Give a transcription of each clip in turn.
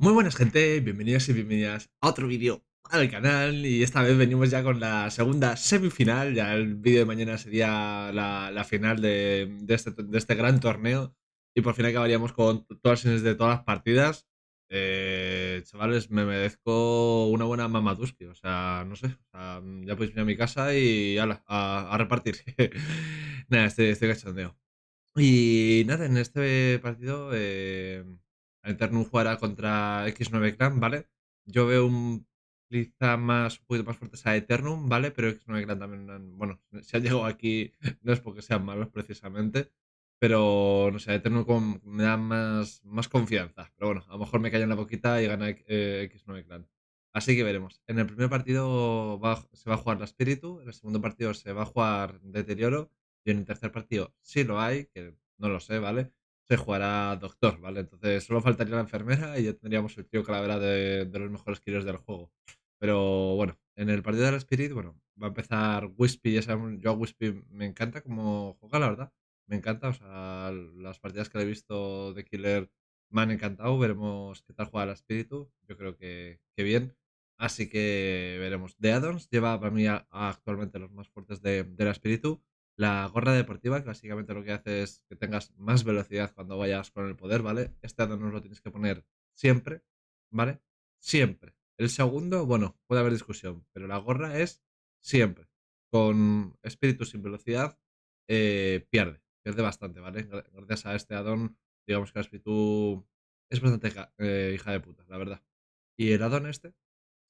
Muy buenas gente, bienvenidos y bienvenidas a otro vídeo al canal y esta vez venimos ya con la segunda semifinal. Ya el vídeo de mañana sería la final de este gran torneo y por fin acabaríamos con todas las series de todas las partidas. Chavales, me merezco una buena mamaduski, o sea, no sé, o sea, ya podéis venir a mi casa y ala, a repartir. Nada, estoy cachondeo. Y nada, en este partido AETERNUM jugará contra X9 Clan, ¿vale? Yo veo quizá un poquito más fuertes a AETERNUM, ¿vale? Pero X9 Clan también, bueno, si han llegado aquí no es porque sean malos precisamente, pero no sé, AETERNUM me da más confianza. Pero bueno, a lo mejor me callan la boquita y gana X9 Clan. Así que veremos. En el primer partido se va a jugar la Espíritu, en el segundo partido se va a jugar Deterioro. Y en el tercer partido sí lo hay, que no lo sé, ¿vale? Se jugará Doctor, ¿vale? Entonces solo faltaría la enfermera y ya tendríamos el trío calavera de los mejores killers del juego. Pero bueno, en el partido del Spirit, bueno, va a empezar Wispy. Ya saben, yo a Wispy me encanta como juega, la verdad. Me encanta, o sea, las partidas que le he visto de Killer me han encantado. Veremos qué tal juega el Espíritu. Yo creo que bien. Así que veremos. De Addons lleva para mí actualmente los más fuertes del Espíritu. La gorra deportiva, que básicamente lo que hace es que tengas más velocidad cuando vayas con el poder, ¿vale? Este addon no lo tienes que poner siempre, ¿vale? Siempre. El segundo, bueno, puede haber discusión, pero la gorra es siempre. Con espíritu sin velocidad, pierde bastante, ¿vale? Gracias a este addon, digamos que el espíritu es bastante hija de puta, la verdad. Y el addon este,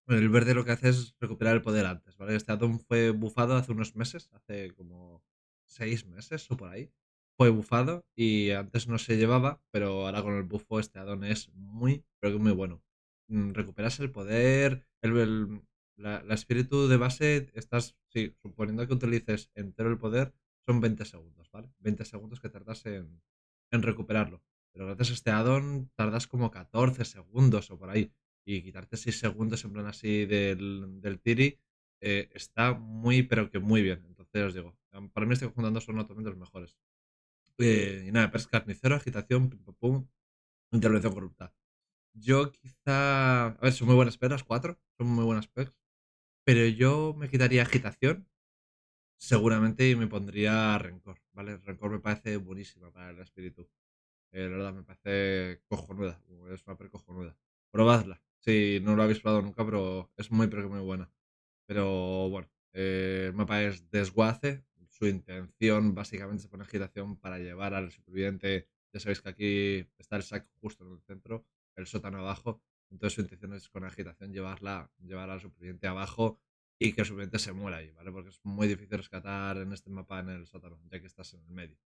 el verde lo que hace es recuperar el poder antes, ¿vale? Este addon fue bufado hace unos meses, hace como 6 meses o por ahí. Fue bufado y antes no se llevaba, pero ahora con el bufo este addon es muy, pero que muy bueno. Recuperas el poder, la espíritu de base, estás, sí, suponiendo que utilices entero el poder, son 20 segundos, ¿vale? 20 segundos que tardas en recuperarlo. Pero gracias a este addon tardas como 14 segundos o por ahí y quitarte 6 segundos en plan así del tiri, está muy, pero que muy bien. Entonces os digo, para mí este conjuntando son actualmente los mejores. Y nada, pers carnicero, agitación, pim, pum, pum, intervención corrupta. Yo quizá, a ver, son muy buenas peras, 4, son muy buenas peras, pero yo me quitaría agitación seguramente y me pondría rencor, ¿vale? Rencor me parece buenísima para el espíritu. La verdad, me parece cojonuda. Es una per cojonuda. Probadla. Si no lo habéis probado nunca, pero es muy, pero que muy buena. Pero bueno, el mapa es desguace. Su intención básicamente se pone agitación para llevar al superviviente. Ya sabéis que aquí está el saco justo en el centro, el sótano abajo. Entonces su intención es con agitación llevar al superviviente abajo y que el superviviente se muera ahí, ¿vale? Porque es muy difícil rescatar en este mapa en el sótano, ya que estás en el medio.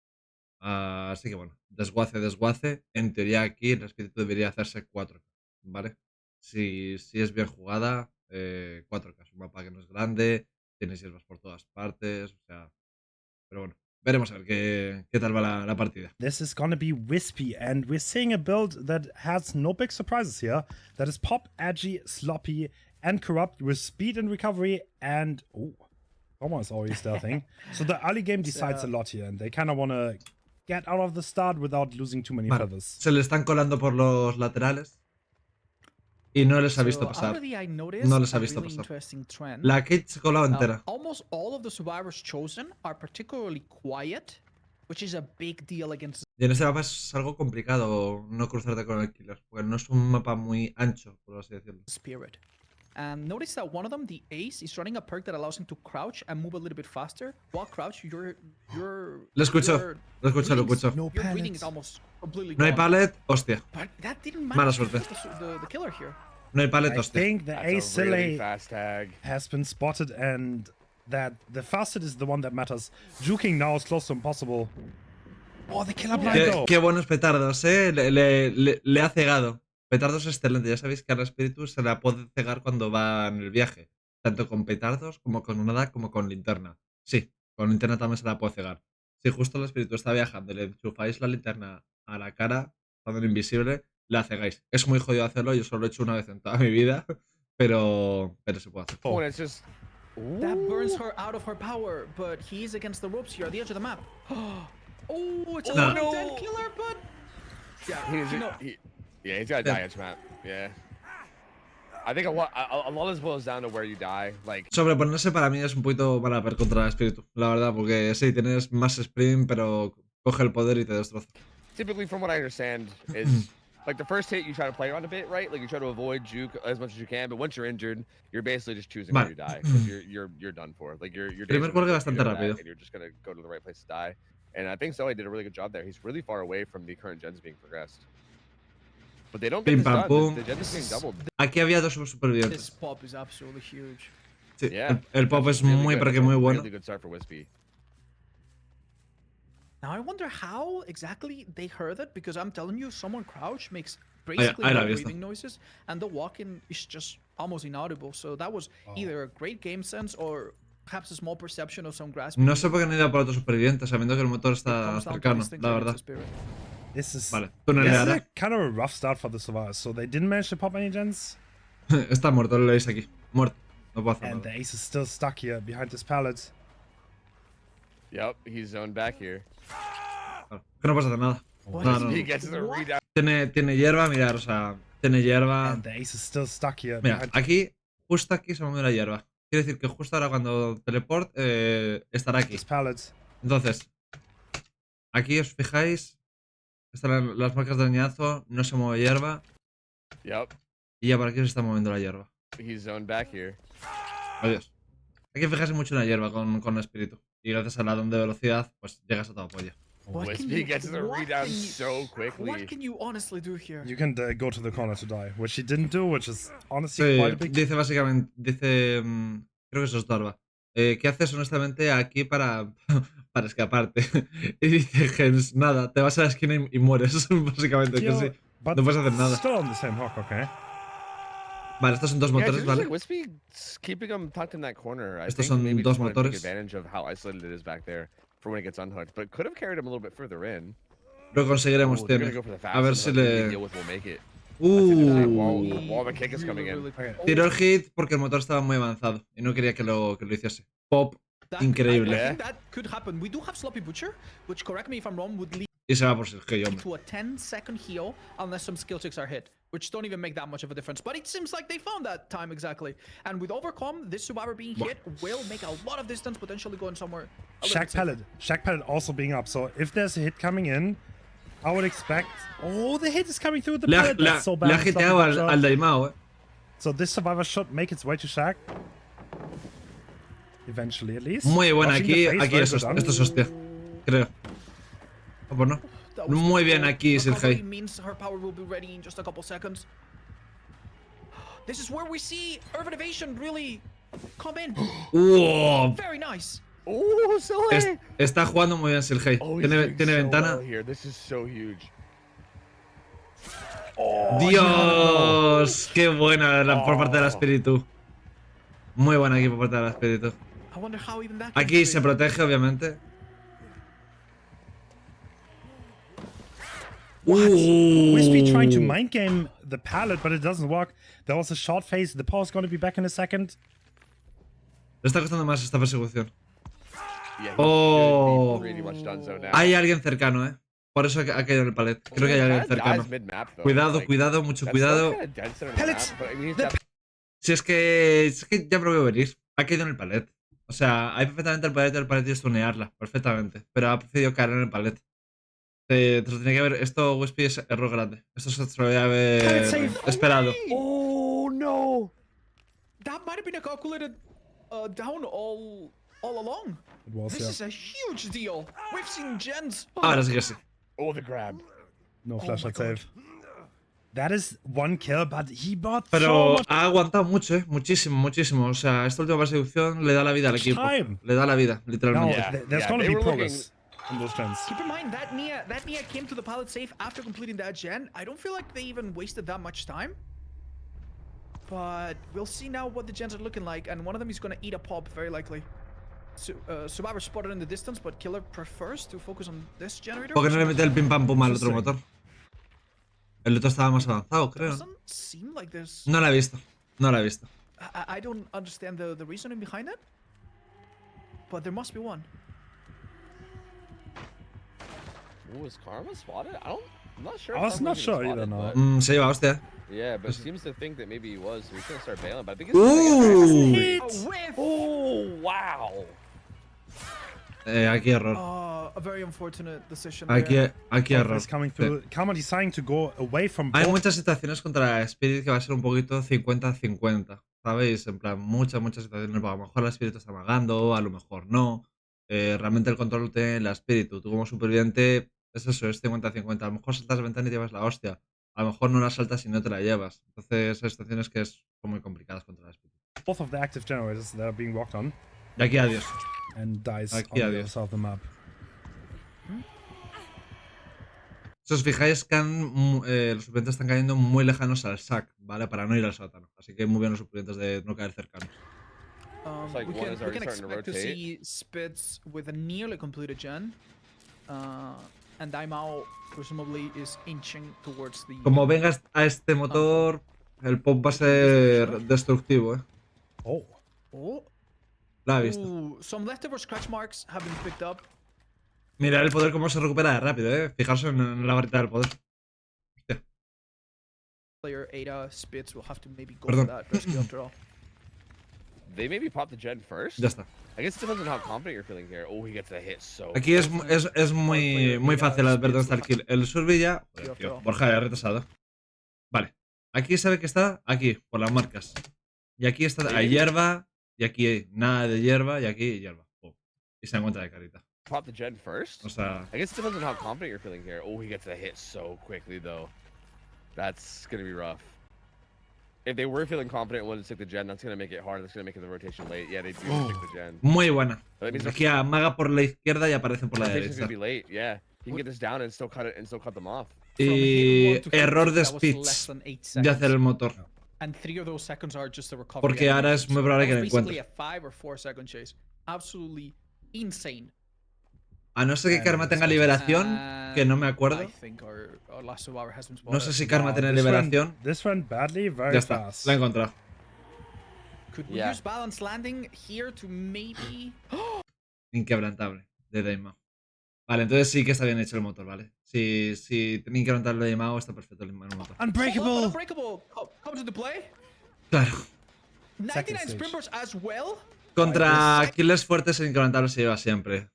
Así que bueno, desguace. En teoría aquí el espíritu debería hacerse 4K, ¿vale? Si es bien jugada, 4K. Es un mapa que no es grande, tiene siervas por todas partes, o sea. Pero bueno, veremos a ver qué tal va la partida. This is gonna be wispy, and we're seeing a build that has no big surprises here. That is pop, edgy, sloppy, and corrupt with speed and recovery, and Thomas is already stealthing. So the early game decides a lot here, and they kind of want to get out of the start without losing too many Vale, feathers. se le están colando por los laterales y no les ha visto So pasar. already I No noticed les ha a visto really pasar. interesting trend. La Kate se colaba entera. Almost all of the survivors chosen are particularly quiet, which is a big deal against Y en este mapa es algo complicado no cruzarte con el killer, porque no es un mapa muy ancho, por así decirlo. Spirit. And notice that one of them, the Ace, is running a perk that allows him to crouch and move a little bit faster. While crouch, your Lo escucho, lo escucho. No your breathing pallets. is almost completely No hay gone. pallet, hostia. But that didn't Mala manage to suerte. hit the killer here. No hay pallet, I hostia. think the That's Ace a really Silly fast tag. has been spotted, and that the fastest is the one that matters. Juking now is close to impossible. Oh, the killer blind though. Qué buenos petardos, le ha cegado. Petardos excelente. Ya sabéis que al espíritu se la puede cegar cuando va en el viaje. Tanto con petardos como con nada como con linterna. Sí, con linterna también se la puede cegar. Si justo el espíritu está viajando y le enchufáis la linterna a la cara, cuando el invisible, la cegáis. Es muy jodido hacerlo, yo solo lo he hecho una vez en toda mi vida, pero se puede hacer. Oh, and it's just. That burns her out of her power, but he's against the ropes here at the edge of the map. Oh, it's a No. dead killer, but yeah, He is, you know, Yeah, he's got to die edge map. Yeah. I think a lot of this boils down to where you die. Like, Sobreponerse para mí es un poquito para ver contra el espíritu, la verdad, porque sí, tienes más sprint, pero coge el poder y te destroza. typically, from what I understand, is like the first hit you try to play around a bit, right? Like you try to avoid juke as much as you can, but once you're injured, you're basically just choosing where you die because you're done for. Like your days Primer are cuelgue numbered, bastante you know that, rápido. and you're just gonna go to the right place to die. And I think Zoe did a really good job there. He's really far away from the current gens being progressed. But they don't get Pim this pam done. pum. The gens is being doubled. Aquí había dos This supervivientes. pop is absolutely huge. Sí, Yeah. el pop That's es really muy, good. pero que That's a muy bueno. Really good start for Wispy. Now I wonder how exactly they heard it, because I'm telling you, someone crouch makes basically ahí la no he visto. breathing noises, and the walk-in is just almost inaudible. So that was either a great game sense or perhaps a small perception of some grasping. No sé por qué no he ido por otro superviviente, sabiendo que el motor It está comes down to cercano, instinct la against verdad. the spirit. This is Vale, this is tuneleará. a kind of a rough start for the survivors. So they didn't manage to pop any gens, Está muerto, lo veis aquí. Muerto. No puedo hacer and the nada. ace is still stuck here behind this pallet. Yep, he's zoned back here. Claro, que no puedes hacer nada. What No, is no, He no. gets the readout. Tiene hierba, mirar, o sea, tiene hierba. And the ace is still stuck here Mira, behind. aquí, justo aquí se mueve la hierba. Quiere decir que justo ahora cuando teleport estará aquí. This pallet. Entonces, aquí os fijáis, están las marcas de arañazo, no se mueve hierba Yep, y ya por aquí se está moviendo la hierba. he's zoned back here. Adiós. Hay que fijarse mucho en la hierba con espíritu. Y gracias a la don de velocidad, pues llegas a toda polla. Wispy gets the readout so quickly. What can you honestly do here? You can go to the corner to die, which he didn't do, which is honestly Sí, quite a big. dice básicamente, creo que eso es Darba. ¿Qué haces honestamente aquí para escaparte? Y dice Gens, nada, te vas a la esquina y mueres, básicamente, que sí. But No puedes hacer nada. still on the same hook, okay? Vale, estos son dos Yeah, motores, just ¿vale? like Wispy keeping him tucked in that corner. I Estos think son maybe dos just wanted to take motores. advantage of how isolated it is back there for when it gets unhooked, but could have carried him a little bit further in. Lo conseguiremos, Ooh, they're tiene. gonna go for the A ver fast si unhook. Maybe le... deal with will make it. While the kick is Really, coming in. really- Okay. Tiró el hit porque el motor estaba muy avanzado y no quería que lo hiciese. Pop, increíble. I think that could happen. We do have Sloppy Butcher, which, correct me if I'm wrong, would lead Y se va por Sergio, hombre. to a 10-second heal unless some skill checks are hit, which don't even make that much of a difference. But it seems like they found that time exactly. And with Overcome, this survivor being hit will make a lot of distance, potentially going somewhere. a little Shack bit safer. pallet. Shack pallet also being up. So if there's a hit coming in, I would expect. Oh, the hit is coming through the Le ha, pallet. le ha- That's so le bad. ha Sloppy hiteado Butcher. al Daimao, So this survivor should make its way to Shack. Eventually, at least. Muy buena Dodging aquí, the face, aquí very eso, good done. esto es hostia. Creo. ¿O pues no? That was Muy bien cool. aquí, Recovery Sergei. means her power will be ready in just a couple seconds. This is where we see Urban Evasion really come in. Very nice. Oh, silly! Está jugando muy bien Sergei. Oh, he's Tiene, doing tiene so ventana. well here. This is so huge. ¡Dios! ¡Qué buena por parte del espíritu! Muy buena aquí por parte del espíritu. I wonder how even that. came Aquí to se be. protege, obviamente. Wispy trying to mind game the pallet, but it doesn't work. There was a short phase. The power's going to be back in a second. Le está costando más esta persecución. Yeah, he Oh. should be pretty much done so now. Hay alguien cercano, Por eso ha caído en el palet. Creo que hay alguien cercano. Cuidado, cuidado, mucho cuidado. Pellets! Si es que ya me lo veo venir. Ha caído en el palet. O sea, hay perfectamente el palet y stunearla. Perfectamente. Pero ha preferido caer en el palet. Te lo tenía que haber. Esto, Wispy, es error grande. Esto se lo voy a haber esperado. Oh no! That might have been a calculated down all along. It was, This yeah. is a huge deal. We've seen gens. Ahora sí que sí. Oh, the grab. No flashlight save. That is one kill, but he bought so Pero much ha aguantado mucho, Muchísimo, muchísimo. O sea, esta última persecución le da la vida al equipo. time. Le da la vida, Now, literalmente. Yeah. there's going to they be were looking- progress in those gens. Keep in mind that Nia came to the pallet safe after completing that gen. I don't feel like they even wasted that much time. But we'll see now what the gens are looking like, and one of them is gonna eat a pop, very likely. Survivor spotted in the distance, but Killer prefers to focus on this generator. ¿Por qué no le mete el pim pam pum al otro motor? El otro estaba más avanzado, creo. Doesn't seem like there's. No la he visto. No la he visto. I don't understand the reasoning behind it, but there must be one. Ooh, is Karma spotted? I don't I'm not sure. I if was not Falco's sure even either, spotted, no. Se lleva hostia. but- Yeah, but seems to think that maybe he was, so he's gonna start bailing. But I think it's ¡Uh! A whiff! Oh wow! Aquí error. A very unfortunate decision Aquí there. error. Is coming Sí. through. Karma deciding to go away from Hay both. muchas situaciones contra Spirit que va a ser un poquito 50-50, ¿sabéis? En plan, muchas situaciones. A lo mejor la Spirit está amagando, a lo mejor no. Realmente el control lo tiene la Spirit. Tú como superviviente, es eso, es 50-50. A lo mejor saltas la ventana y te llevas la hostia. A lo mejor no la saltas y no te la llevas. Entonces, hay situaciones que son muy complicadas contra la Spirit. Both of the active generators that are being rocked on. Y aquí adiós. And dies Aquí, on the adiós. other side of the map. Si os fijáis, los supervivientes están cayendo muy lejanos al sac, ¿vale? Para no ir al sótano. Así que muy bien los supervivientes de no caer cercanos. Um, like we one can, is we already can starting to expect to rotate. see Spitz with a nearly completed gen. And Daimao presumably is inching towards the... Como vengas a este motor, el pop va a ser destructivo, ¿eh? Oh. Oh. La he visto. Ooh, some leftover scratch marks have been picked up. Mirad el poder cómo se recupera de rápido, ¿eh? Fijaros en la varita del poder. Hostia. Player Ada Spitz will have to maybe go Perdón. for that rescue after all. They maybe pop the gen first. Ya está. I guess it depends on how confident you're feeling here. Oh, he gets a hit so. Aquí es muy fácil ver dónde está el kill. El Survey ya... Joder, tío, Borja, he retrasado. Vale. Aquí sabe que está aquí, por las marcas. Y aquí está hay hierba. Y aquí nada de hierba. Y aquí hierba. Y se encuentra de carita. Pop the gen first. O sea... I guess it depends on how confident you're feeling here. Oh, he gets a hit so quickly though. That's gonna be rough. If they were feeling confident and wanted to stick the gen, that's gonna make it hard. That's gonna make the rotation late. Yeah, they do stick the gen. Muy buena. That means Aquí amaga por la izquierda y aparece por la the rotation's derecha. gonna be late. Yeah, he can get this down and still cut it and still cut them off. Y From hit 1 to hit error 2, de that was less speech than 8 de hacer el seconds. motor. And 3 of those seconds are just a recovery. Porque ahora es muy probable que lo basically encuentre. a 5 or 4 second chase. Absolutely insane. A no ser que Karma tenga liberación, que no me acuerdo. I think our last survivor has been No sé spotted. si Karma tiene This liberación. went badly very Ya está, fast. la he encontrado. Could we Yeah. use balance landing here to maybe... Inquebrantable, de Daimao. Vale, entonces sí que está bien hecho el motor, ¿vale? Si tiene inquebrantable de Daimao, está perfecto el motor. Unbreakable! Unbreakable comes into play. Claro. 99 stage. Sprinters as well. Contra kills fuertes el inquebrantable se lleva siempre.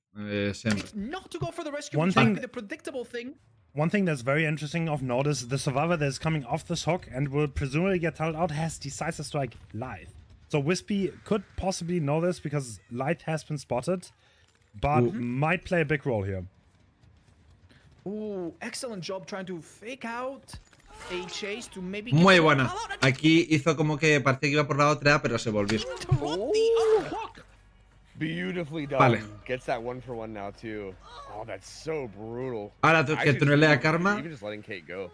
Siempre. It's not to go for the rescue, One which might thing- be the predictable thing. One thing that's very interesting of note is the survivor that is coming off this hook and will presumably get tunneled out has decisive strike live. So Wispy could possibly know this because light has been spotted, but might play a big role here. Ooh, excellent job trying to fake out a chase to maybe... Muy get buena. call out and Aquí hizo como que parecía que iba por la otra, pero se volvió. interrupt the other hook. Beautifully done. Vale. Gets that 1-for-1 now too. Oh, that's so brutal. Ahora tú que Actually, tunelea even- Karma, Even just letting Kate go.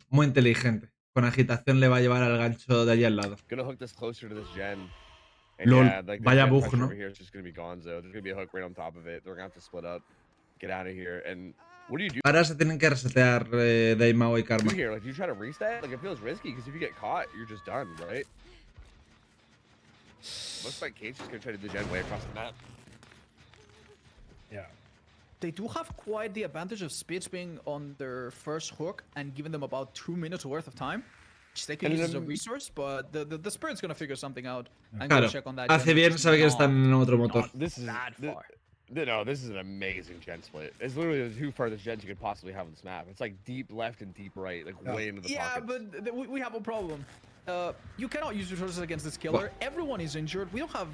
muy inteligente. Con agitación le va a llevar al gancho de allí al lado. Gonna hook this closer to this gen. And Lol, yeah, like the vaya gen bug, pressure ¿no? over here is just gonna be gonzo. There's gonna be a hook right on top of it. They're gonna have to split up, get out of here. And what do you do Ahora se tienen que resetear Daimao y Karma. here? Like, do you try to reset? Like, it feels risky because if you get caught, you're just done, right? Looks like Kate's just gonna try to do the gen way across the map. Yeah. They do have quite the advantage of Spitz being on their first hook and giving them about 2 minutes worth of time, which they can And use as a then- resource, but the Spirit's gonna figure something out. I'm Claro, gonna check on that. hace gen, bien, which is sabe que están en not- otro motor. This is that far. No, this is an amazing gen split. It's literally the two farthest gens you could possibly have on this map. It's like deep left and deep right, like Yeah. way into the Yeah, pockets. but we have a problem. You cannot use resources against this killer. Everyone is injured. We don't have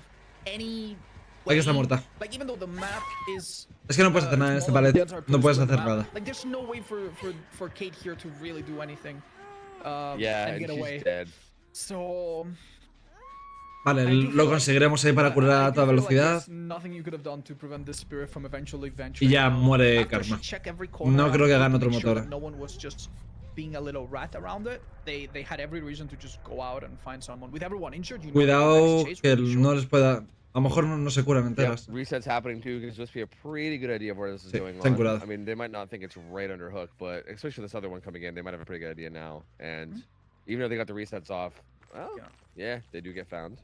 any... Aquí está way- muerta. Like, even though the map is... Es que no puedes hacer nada en este smaller, palet. the odds are No pretty puedes split hacer map. nada. Like, there's no way for Kate here to really do anything. Yeah, and and get she's away. dead. So... Vale, I do lo feel like- conseguiremos ahí para I curar a do toda feel like velocidad. there's nothing you could have done to prevent this spirit from eventually Y venturing ya out. muere After she Karma. checked every corner No out creo que to hagan make otro sure motor. that no one was just being a little rat around it. They had every reason to just go out and find someone. With everyone injured, you know, the Cuidado next chase que will be no short. les pueda... A lo mejor no se curan Yep, enteras. resets happening too, because supposed to be a pretty good idea of where this is Sí, going ten on. curado. I mean, they might not think it's right under hook, but especially this other one coming in, they might have a pretty good idea now. And even though they got the resets off, well, yeah, they do get found.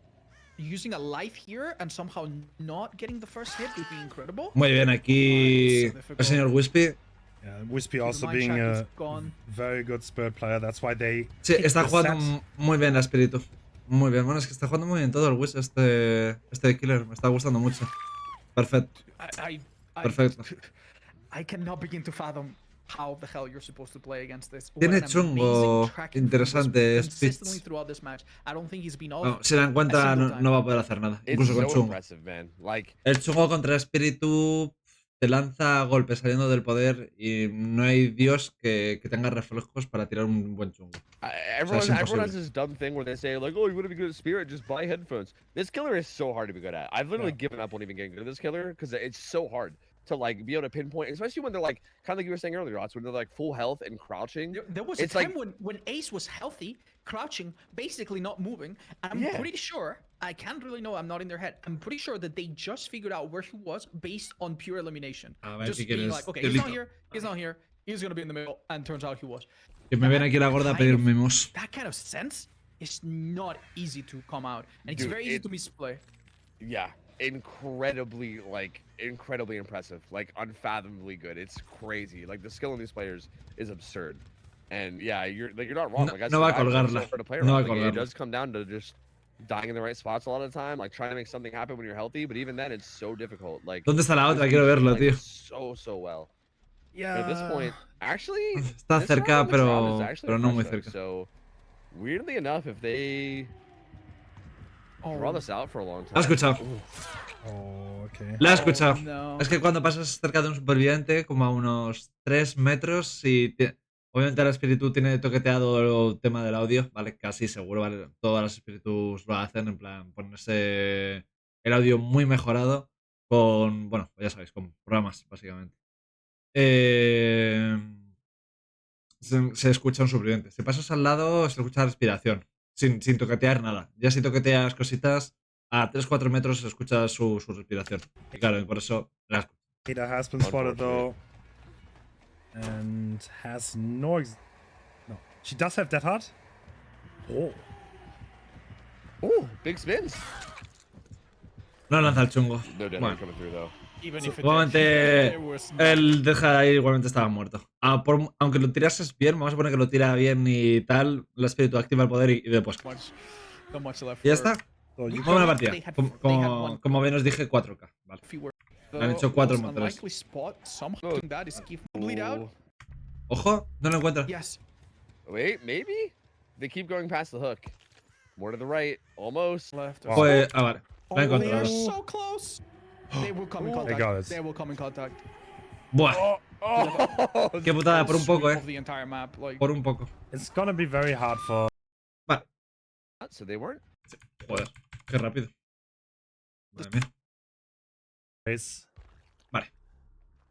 Using a life here and somehow not getting the first hit would be incredible. Muy bien, aquí el señor Wispy Yeah, Wispy the also mind being shack is a gone. very good Spirit player. That's why they. Sí, picked está the jugando set. muy bien la espíritu. Muy bien. Bueno, es que está jugando muy bien todo el Wiz, este killer. Me está gustando mucho. Perfecto. I Perfecto. I cannot begin to fathom how the hell you're supposed to play against this. What Tiene an amazing chungo tracking from Wispy interesante consistently speech. throughout this match. I don't think he's been off No, si la a encuentra single no, time. no va a poder hacer nada. It's Incluso con so chungo. impressive, man. Like, El chungo contra espíritu te lanza golpes saliendo del poder y no hay dios que tenga reflejos para tirar un buen chungo. everyone impossible. has this dumb thing where they say like, "Oh, you want to be good at Spirit? Just buy headphones." This killer is so hard to be good at. I've literally given up on even getting good at this killer because it's so hard to like be able to pinpoint, especially when they're like kind of like you were saying earlier, Rots, when they're like full health and crouching. There was It's a time like- when Ace was healthy, crouching, basically not moving. And I'm Yeah. pretty sure, I can't really know, I'm not in their head. I'm pretty sure that they just figured out where he was based on pure elimination. A ver, Just ¿qué being quieres? like, okay, he's not Delito. here, he's not here, he's gonna be in the middle, and turns out he was. Que me ven aquí la gorda a pedir mimos. That kind of sense is not easy to come out. And it's Dude, very easy to misplay. Yeah, incredibly impressive, like unfathomably good. It's crazy. Like the skill in these players is absurd. And yeah, you're not wrong. No- Like, I no va a survived, it's so colgarla. hard to play No va a around. Like, it colgarla. does come down to just dying in the right spots a lot of the time, like trying to make something happen when you're healthy. But even then, it's so difficult. Like, ¿Dónde está la this otra? dude's Quiero just verlo, playing tío. So well. Yeah. But at this point, actually, Está this cerca, round, this round is pero, actually pero a no fresh muy hook. cerca. So, weirdly enough, if they draw this out for a long time, Lo has escuchado. Oh, okay. La he escuchado. no. Es que cuando pasas cerca de un superviviente, como a unos 3 metros, y obviamente el espíritu tiene toqueteado el tema del audio, ¿vale? Casi seguro, ¿vale? Todas las espíritus lo hacen, en plan, ponerse el audio muy mejorado con, bueno, ya sabéis, con programas, básicamente. Se escucha un superviviente. Si pasas al lado, se escucha la respiración, sin toquetear nada. Ya si toqueteas cositas, a 3-4 metros se escucha su respiración. Y claro, y por eso la escucho. Ada has been spotted though. And has no. No. She does have Death Heart. Oh. ooh, big spins. No lanza el chungo. No dead Bueno, coming through though. Even if it igualmente did, it was not. el deja ahí igualmente estaba muerto. Aunque lo tirases bien, vamos a poner que lo tira bien y tal, el espíritu activa el poder y después. Not much left. Y ya for está. So you Muy buena They partida. had- they had one. Como bien os dije, 4K. Vale. if he were Han hecho the 4 most motores. unlikely spot, somehow doing that is keep bleed out. Ooh. Ojo, no lo encuentro. Yes. Wait, maybe? They keep going past the hook. More to the right. Almost. Left. Wow. Pues, vale. Oh, Lo he they are encontrado. so close. They will come in They contact. got it. They will come in contact. Buah, Oh, qué putada, por un Sweep poco, of the entire map, like, por un poco. It's gonna be very hard for. Vale. so they weren't. Joder, qué rápido. Madre mía. Ace.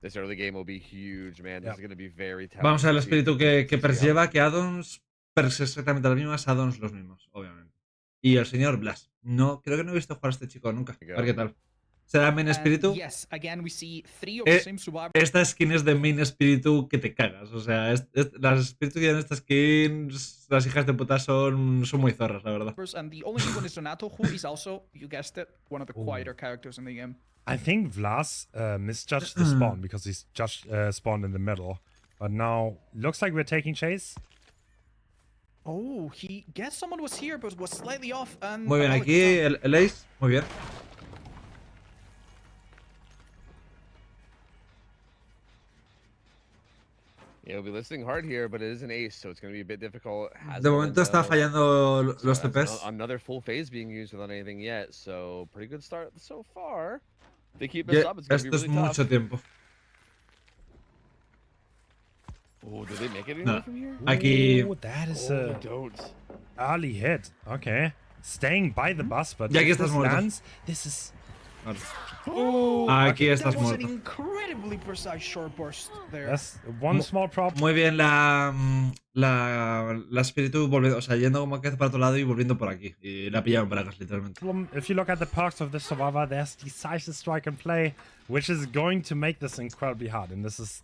This early game will be huge, man. This Yeah. is going to be very tough. Vamos a ver el espíritu que Pers lleva, que Addons, Pers es exactamente las mismas, Addons los mismos, obviamente. Y el señor Blas. No, creo que no he visto jugar a este chico nunca. A ver qué tal. ¿Será main and espíritu? yes, again we see 3 of the same survivors. Esta skin es de main espíritu que te cagas. O sea, las espíritus que tienen estas skins, las hijas de puta son muy zorras, la verdad. And the only one is Donato, who is also, you guessed it, one of the quieter characters in the game. I think Vlas misjudged the spawn because he's just spawned in the middle. But now looks like we're taking chase. Oh, he guessed someone was here, but was slightly off. And Muy bien, aquí el Ace. Muy bien. Yeah, he'll be listening hard here, but it is an ace, so it's going to be a bit difficult. Has De a momento está window. fallando So los that's TPs. Another full phase being used without anything yet, so pretty good start so far. If they keep Ya- this up, it's going to Esto be es really mucho tough. tiempo. Oh, do they make it No. anywhere from here? Aquí. Ooh, that is Oh, a they don't. early hit. Okay. Staying by the bus, but Ya aquí if estás this muerto. lands, this is. Vale. Oh, Aquí that estás was an muerto. incredibly precise short burst there. That's one small problem. Muy bien la espíritu volviendo, o sea, yendo como que para otro lado y volviendo por aquí. Y la pillaron bragas, literalmente. If you look at the perks of this survivor, there's decisive strike and play, which is going to make this incredibly hard, and this is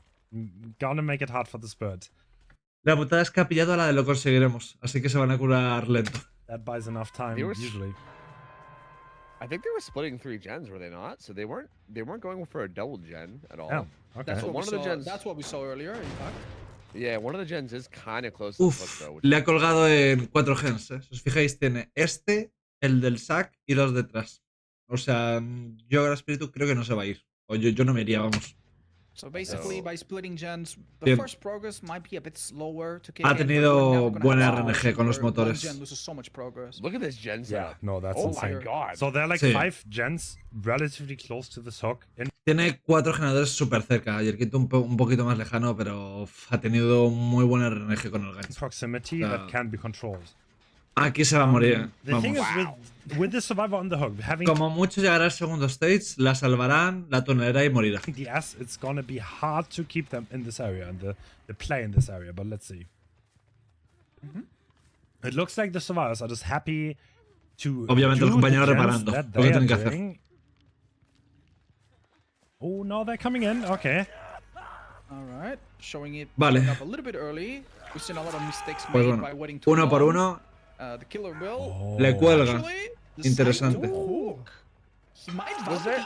gonna make it hard for the Spirit. La putada es que ha pillado a la de lo conseguiremos, así que se van a curar lento. That buys enough time They were usually. I think they were splitting 3 gens, were they not? So they weren't going for a double gen at all. Oh, okay. That's So what, one we of the saw, gens- that's what we saw earlier, in fact. Yeah, one of the gens is kind of close to the hook Uf, though. Which le ha colgado en 4 gens. Si os fijáis, tiene este, el del sac y los detrás. O sea, yo ahora espíritu creo que no se va a ir. O yo no me iría, vamos. So basically, So- by splitting gens, the Bien. first progress might be a bit slower to kick Ha in, but tenido we're never gonna buena have a RNG situation con los where one motores. gen loses so much progress. Look at this gen Yeah, setup. no, that's Oh insane. my god. So they're like Sí. 5 gens relatively close to this hook. In Tiene 4 generadores súper cerca. Y el quinto un poquito más lejano, pero ha tenido muy buena RNG con el gancho. proximity that can be controlled. Aquí se va a morir. The thing Vamos. is with the survivor on the hook, having Como mucho llegará al segundo stage, la salvarán, la tunelará y morirá. the S, it's gonna be hard to keep them in this area and the play in this area, but let's see. It looks like the survivors are just happy to Obviamente do los compañeros the gens reparando that lo they que are tienen que hacer. doing. Oh, no, they're coming in. Okay. All right, showing it Vale. showing up a little bit early. We've seen a lot of mistakes Pues made bueno, by waiting too uno por long. uno, The killer will Oh. le cuelga. actually decide Interesante. to hook. He might value there-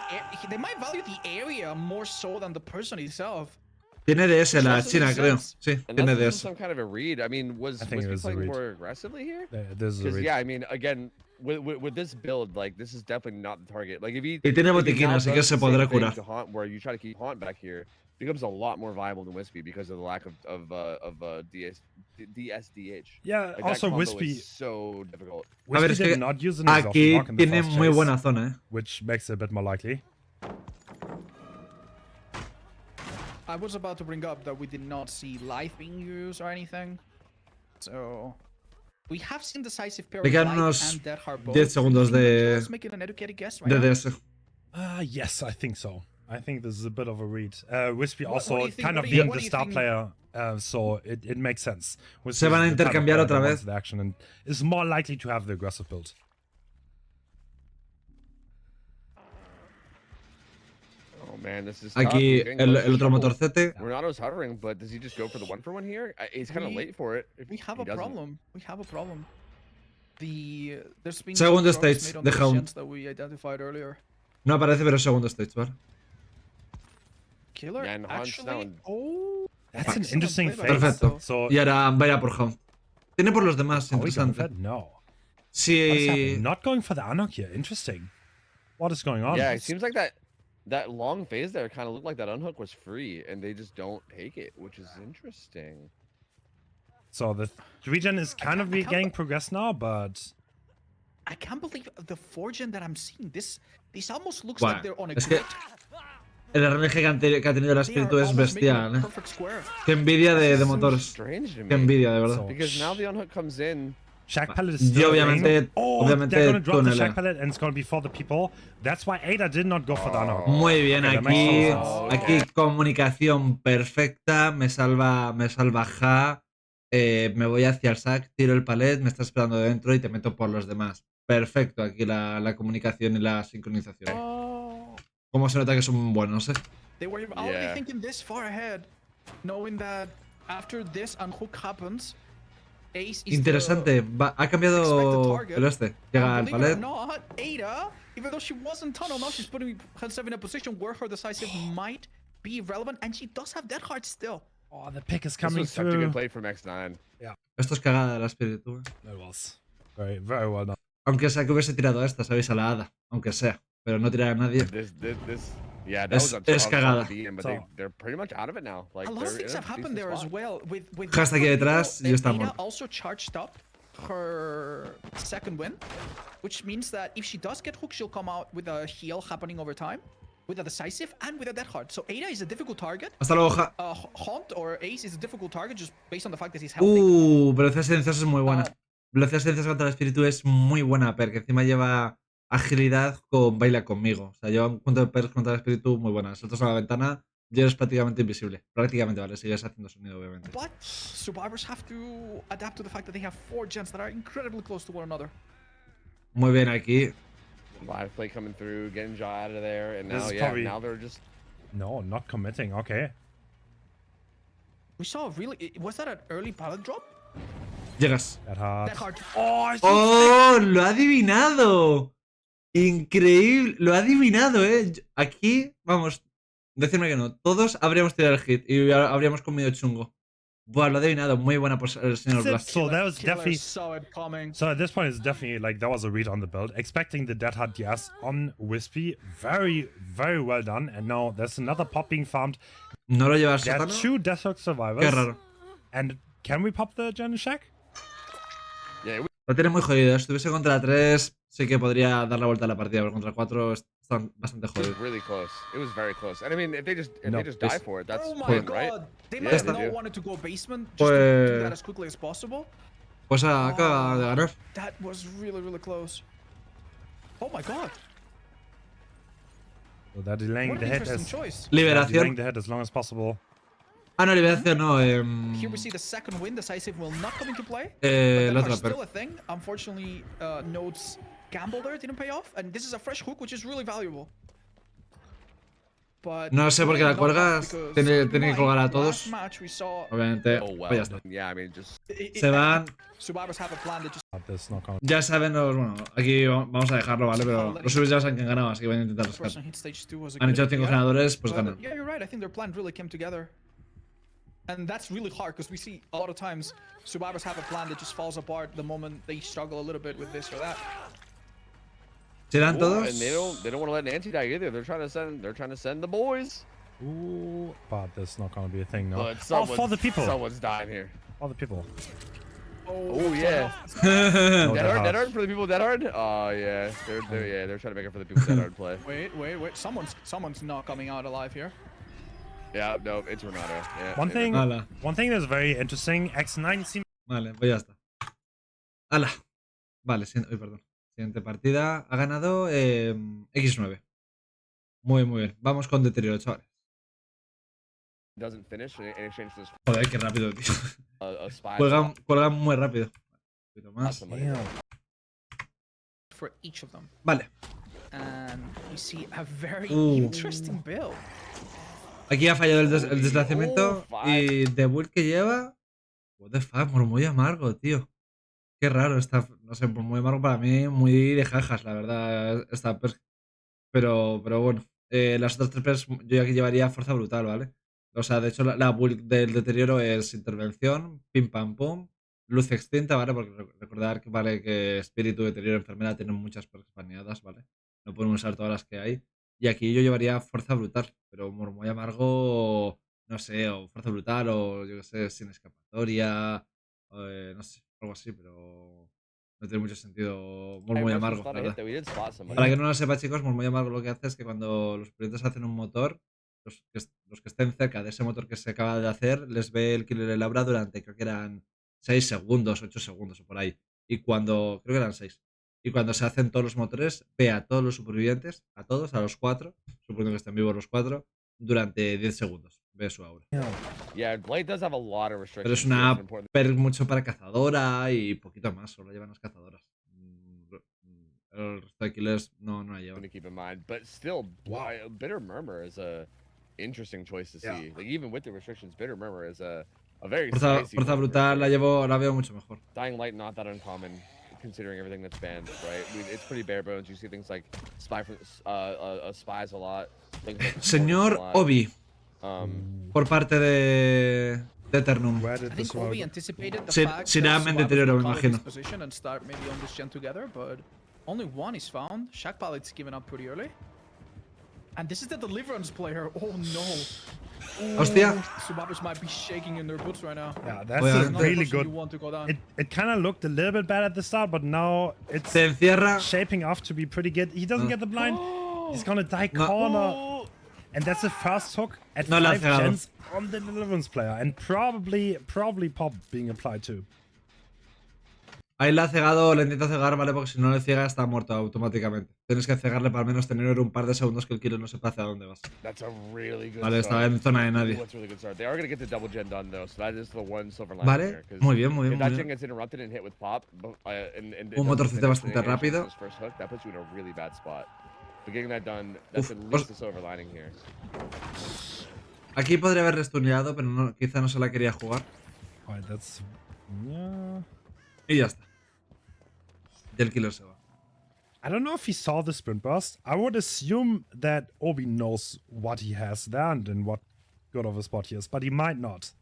they might value the area more so than the person itself. Tiene DS la Doesn't China, make creo. sense. Sí, Unless tiene this is DS. some kind of a read. I mean, was I think it he was a playing read. more aggressively here? There's a Because read. yeah, I mean, again, with this build, like this is definitely not the target. Like if he Y tiene if he botiquín, now así que does se the same podrá thing curar. to Haunt, where you try to keep Haunt back here, becomes a lot more viable than Wispy because of the lack of DSDH. Yeah, Like, that also combo Wispy, is so difficult. A ver, Wispy es did que not use an exhaust aquí lock in the tiene first muy chase, buena zona, which makes it a bit more likely. I was about to bring up that we did not see life being used or anything. So we have seen decisive pair Le of quedan life unos and dead hard 10 segundos de- Just making an educated guess right de now. DS. Yes, I think so. I think this is a bit of a read. Wispy What do also you think- kind what of do you- being what the do you star think- player, so it makes sense. Wispy Se van a is the type of intercambiar player otra that vez. wants the action and is more likely to have the aggressive build. Oh man, this is Aquí tough. el otro motorcete. Renato's hovering, but does he just go for the 1-for-1 here? He's kind of We- late for it. If We have he a doesn't. problem. We have a problem. There's been Segundo some progress stage, made on de those Hound. gens that we identified earlier. No aparece, pero es segundo stage, ¿vale? Killer Yeah, and Hunt's actually. down. Oh, That's an excellent interesting play by phase. Perfecto. So, Y ahora vaya por Hound. Tiene por los demás, are we going for interesante. that? No. What is happening? Si Not going for the unhook here. Interesting. What is going on? Yeah, it seems like that long phase there kind of looked like that unhook was free, and they just don't take it, which is interesting. So the regen is kind of I can't getting progress now, but I can't believe the 4-gen that I'm seeing. This almost looks Bueno, like they're on a es que grid. el RNG que ha tenido el They are espíritu es almost making a bestial, ¿eh? perfect square. Qué envidia de This is so motores. strange to Qué me. envidia, de verdad. So- Because now the unhook comes in. Shack Pallet is Y still obviamente- in. Oh, obviamente they're gonna drop the tunelea. Shack Pallet and it's gonna be for the people. That's why Ada did not go for the unhook. Muy bien, Okay, that aquí, makes total sense. aquí comunicación perfecta, me salva Ja, me voy hacia el sac, tiro el palet, me está esperando dentro y te meto por los demás. Perfecto, aquí la comunicación y la sincronización. Oh, ¿Cómo se nota que son buenos, they were already Yeah. thinking this far ahead, knowing that after this unhook happens, Ace is Interesante, ha expected cambiado target. el este. Llega al Believe it or palet. not, Ada, even though she wasn't tunnel, now she's putting herself in a position where her decisive might be relevant, and she does have dead heart still. Oh, the pick is This coming was such a through. good play from X9. Esto es cagada del espíritu. That was very well done. Aunque sea que hubiese tirado a esta, sabéis, a la hada. Aunque sea. Pero no tirar a nadie. Yeah, that Es- was es a cagada. solid DM, but So- they're pretty much out of it now. Like A lot of they're things in a have happened decent there as spot. well. With Hasta aquí detrás, y está Ada muerto. also charged up her second win, which means that if she does get hooked, she'll come out with a heal happening over time, with a decisive and with a dead heart. So Ada is a difficult target. Hasta luego, Haunt or Ace is a difficult target just based on the fact that he's healthy. Velocidad silenciosa es muy buena. Velocidad silenciosa contra el espíritu es muy buena, porque encima lleva agilidad con baila conmigo. O sea, lleva un punto de perks contra el espíritu muy buena. Saltas a la ventana y eres prácticamente invisible. Prácticamente, vale, sigues haciendo sonido, obviamente. But survivors have to adapt to the fact that they have 4 gens that are incredibly close to one another. Muy bien aquí. Live play coming through, getting Jaw out of there, and This now is yeah, probably- now they're just No, not committing. Okay. We saw a really. Was that an early pallet drop? Llegas. That hard. That hard. Oh, ¡Oh! ¡Lo ha adivinado! Increíble. Lo ha adivinado, Aquí, vamos, decirme que no. Todos habríamos tirado el hit y habríamos comido chungo. Buah, lo ha adivinado. Muy buena por el señor Blast. So that was Killer definitely. saw it coming. So at this point, it's definitely like that was a read on the build. Expecting the Dead Hard DS on Wispy. Very, very well done. And now there's another pop being farmed. ¿No lo llevas There are sótano? 2 Death Hook survivors. Qué raro. And can we pop the Gen Shack? Yeah, Lo tiene muy jodido. Si estuviese contra 3, sí que podría dar la vuelta a la partida, pero contra 4 están bastante it was jodidos. really close. It was very close. And I mean, if they just No, die this- for it, that's Oh my fine, god! right? They Yeah, must they not do. wanted to go basement just to do Pues- that as quickly as possible. Pues acaba de ganar. That was really, really close. Oh my god! So they're delaying What the an hit interesting as choice. delaying Liberación. the hit as long as possible. Ah, no, liberación no. Here we see the second win. Decisive will not come into play. La But otra, still pero. a thing. Unfortunately, Node's gamble there didn't pay off, and this is a fresh hook, which is really valuable. But No sé por qué la not enough cuelgas. because Tiene keep que in colgar a mind, todos. last match we saw Obviamente. Oh wow. Pues ya está. Yeah, I mean, just Se van. Survivors have a plan that just But there's not gonna. Ya saben los. Bueno, aquí vamos a dejarlo, ¿vale? Pero los subs ya saben que han ganado, así que van a intentar rescatar. person hit stage 2 was a Han good hecho 5 idea. ganadores, pues But, ganan. yeah, you're right. I think their plan really came together. And that's really hard because we see a lot of times survivors have a plan that just falls apart the moment they struggle a little bit with this or that. ¿Se dan oh, todos? and they don't want to let Nancy die either. They're trying to send the boys. Ooh, but there's not gonna be a thing now. But Oh, for the people. Someone's dying here. For the people. Oh yeah. No, Dead Dead hard Hard. for the people dead hard. Oh yeah, they're trying to make it for the people dead hard play. Wait. Someone's not coming out alive here. Yeah, no, it's Renata. Yeah. Hala. One thing that's very interesting. X9 seems Vale, pues ya está. ¡Hala! Vale, perdón. Siguiente partida. Ha ganado X9. Muy bien. Vamos con deterioro, chavales. Doesn't finish in exchange for this Joder, qué rápido, tío. a spy. Cuelgan muy rápido. Un poquito más. damn. For each of them. Vale. And we see a very Ooh. interesting build. Aquí ha fallado el desplazamiento. Oh, Y de build que lleva. What the fuck, muy amargo, tío. Qué raro está. No sé, muy amargo para mí, muy de jajas, la verdad. Esta perk. Pero bueno. Las otras 3 perks yo aquí llevaría fuerza brutal, ¿vale? O sea, de hecho, la build del deterioro es intervención, pim pam pum, luz extinta, ¿vale? Porque recordar que, ¿vale? Que espíritu, deterioro, enfermedad tienen muchas perks baneadas, ¿vale? No pueden usar todas las que hay. Y aquí yo llevaría fuerza brutal, pero muy amargo, no sé, o fuerza brutal, o yo qué sé, sin escapatoria, no sé, algo así, pero no tiene mucho sentido. Muy amargo, la verdad. Para que no lo sepa, chicos, muy amargo lo que hace es que cuando los proyectos hacen un motor, los que estén cerca de ese motor que se acaba de hacer, les ve el killer el aura durante, creo que eran 6 segundos, 8 segundos o por ahí. Y creo que eran 6. Y cuando se hacen todos los motores, ve a todos los supervivientes, a todos, a los 4, suponiendo que estén vivos los 4, durante 10 segundos. Ve su aura. Yeah, Blade does have a lot of restrictions. Pero es una perk mucho para cazadora y poquito más, solo llevan las cazadoras. El resto de killers no la llevan. to keep in mind, but still, Bitter Murmur is a interesting choice to see. Like even with the restrictions, Bitter Murmur is a very spicy Fuerza one for brutal sure. la veo mucho mejor. Dying Light not that uncommon, considering everything that's banned, right? I mean, it's pretty bare bones. You see things like spies a lot. Things like Señor a lot. Obi, Um, por parte de AETERNUM. Where I did think this Kobe one? anticipated the Sin- fact sin that arma en survivors deterioro, would me call this imagino. position and start maybe on this gen together, but only one is found. Shack Pilot's given up pretty early. And this is the Deliverance player. Oh no. Hostia. Survivors might be shaking in their boots right now. Yeah, that's Well, a yeah. Not the really person you good. want to go down. It kind of looked a little bit bad at the start, but now it's Se encierra. shaping off to be pretty good. He doesn't get the blind. He's gonna die No. corner. And that's the first hook at No le ha 5 cegado. gens on the Deliverance player. And probably pop being applied too. Ahí le ha cegado, le intenta cegar, ¿vale? Porque si no le ciega está muerto automáticamente. Tienes que cegarle para al menos tener un par de segundos que el killer no sepa hacia dónde vas. that's a really good Vale, start. estaba en zona de nadie. That's a really good start. They are going to get the double gen done though, so that is the one silver lining Vale, here. 'Cause muy bien, if that gen bien. gets interrupted and hit with pop, and it Un doesn't motorcito finish bastante the engagement rápido. with this first hook, that puts you in a really bad spot. But getting that done, that's Uf, at least the silver lining here. Aquí podría haber restuneado, pero no, quizá no se la quería jugar. Alright, that's... Yeah... Y ya está. Y el killer se va. I don't know if he saw the sprint burst. I would assume that Obi knows what he has there and in what good of a spot he is, but he might not.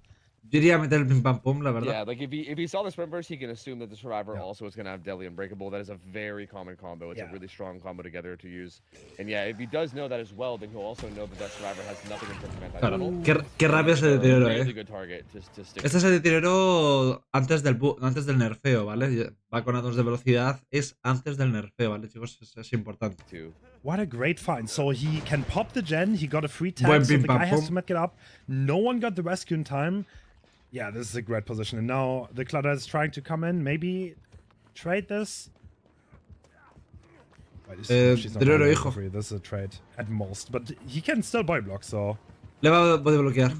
Yo iría a meter el pim pam pum, la verdad. Yeah, like if he saw the sprint burst, he can assume that the survivor Yeah. also is gonna have deadly unbreakable. That is a very common combo. It's Yeah. a really strong combo together to use. And yeah, if he does know that as well, then he'll also know that that survivor has nothing in terms of Claro. anti-battle. Qué rabia It's ese a deterioro, really good target to stick. Este se deterioró antes del nerfeo, ¿vale? Va con addons de velocidad, es antes del nerfeo, ¿vale, chicos? Es importante. Too. What a great find. So he can pop the gen, he got a free tag, Buen so pim the pam guy has pum. to make it up. No one got the rescue in time. Yeah, this is a great position. And now the Clutter is trying to come in, maybe trade this. Wait, she's not Deterioro, going hijo. for free. This is a trade at most, but he can still body block, so... Le va a poder bloquear.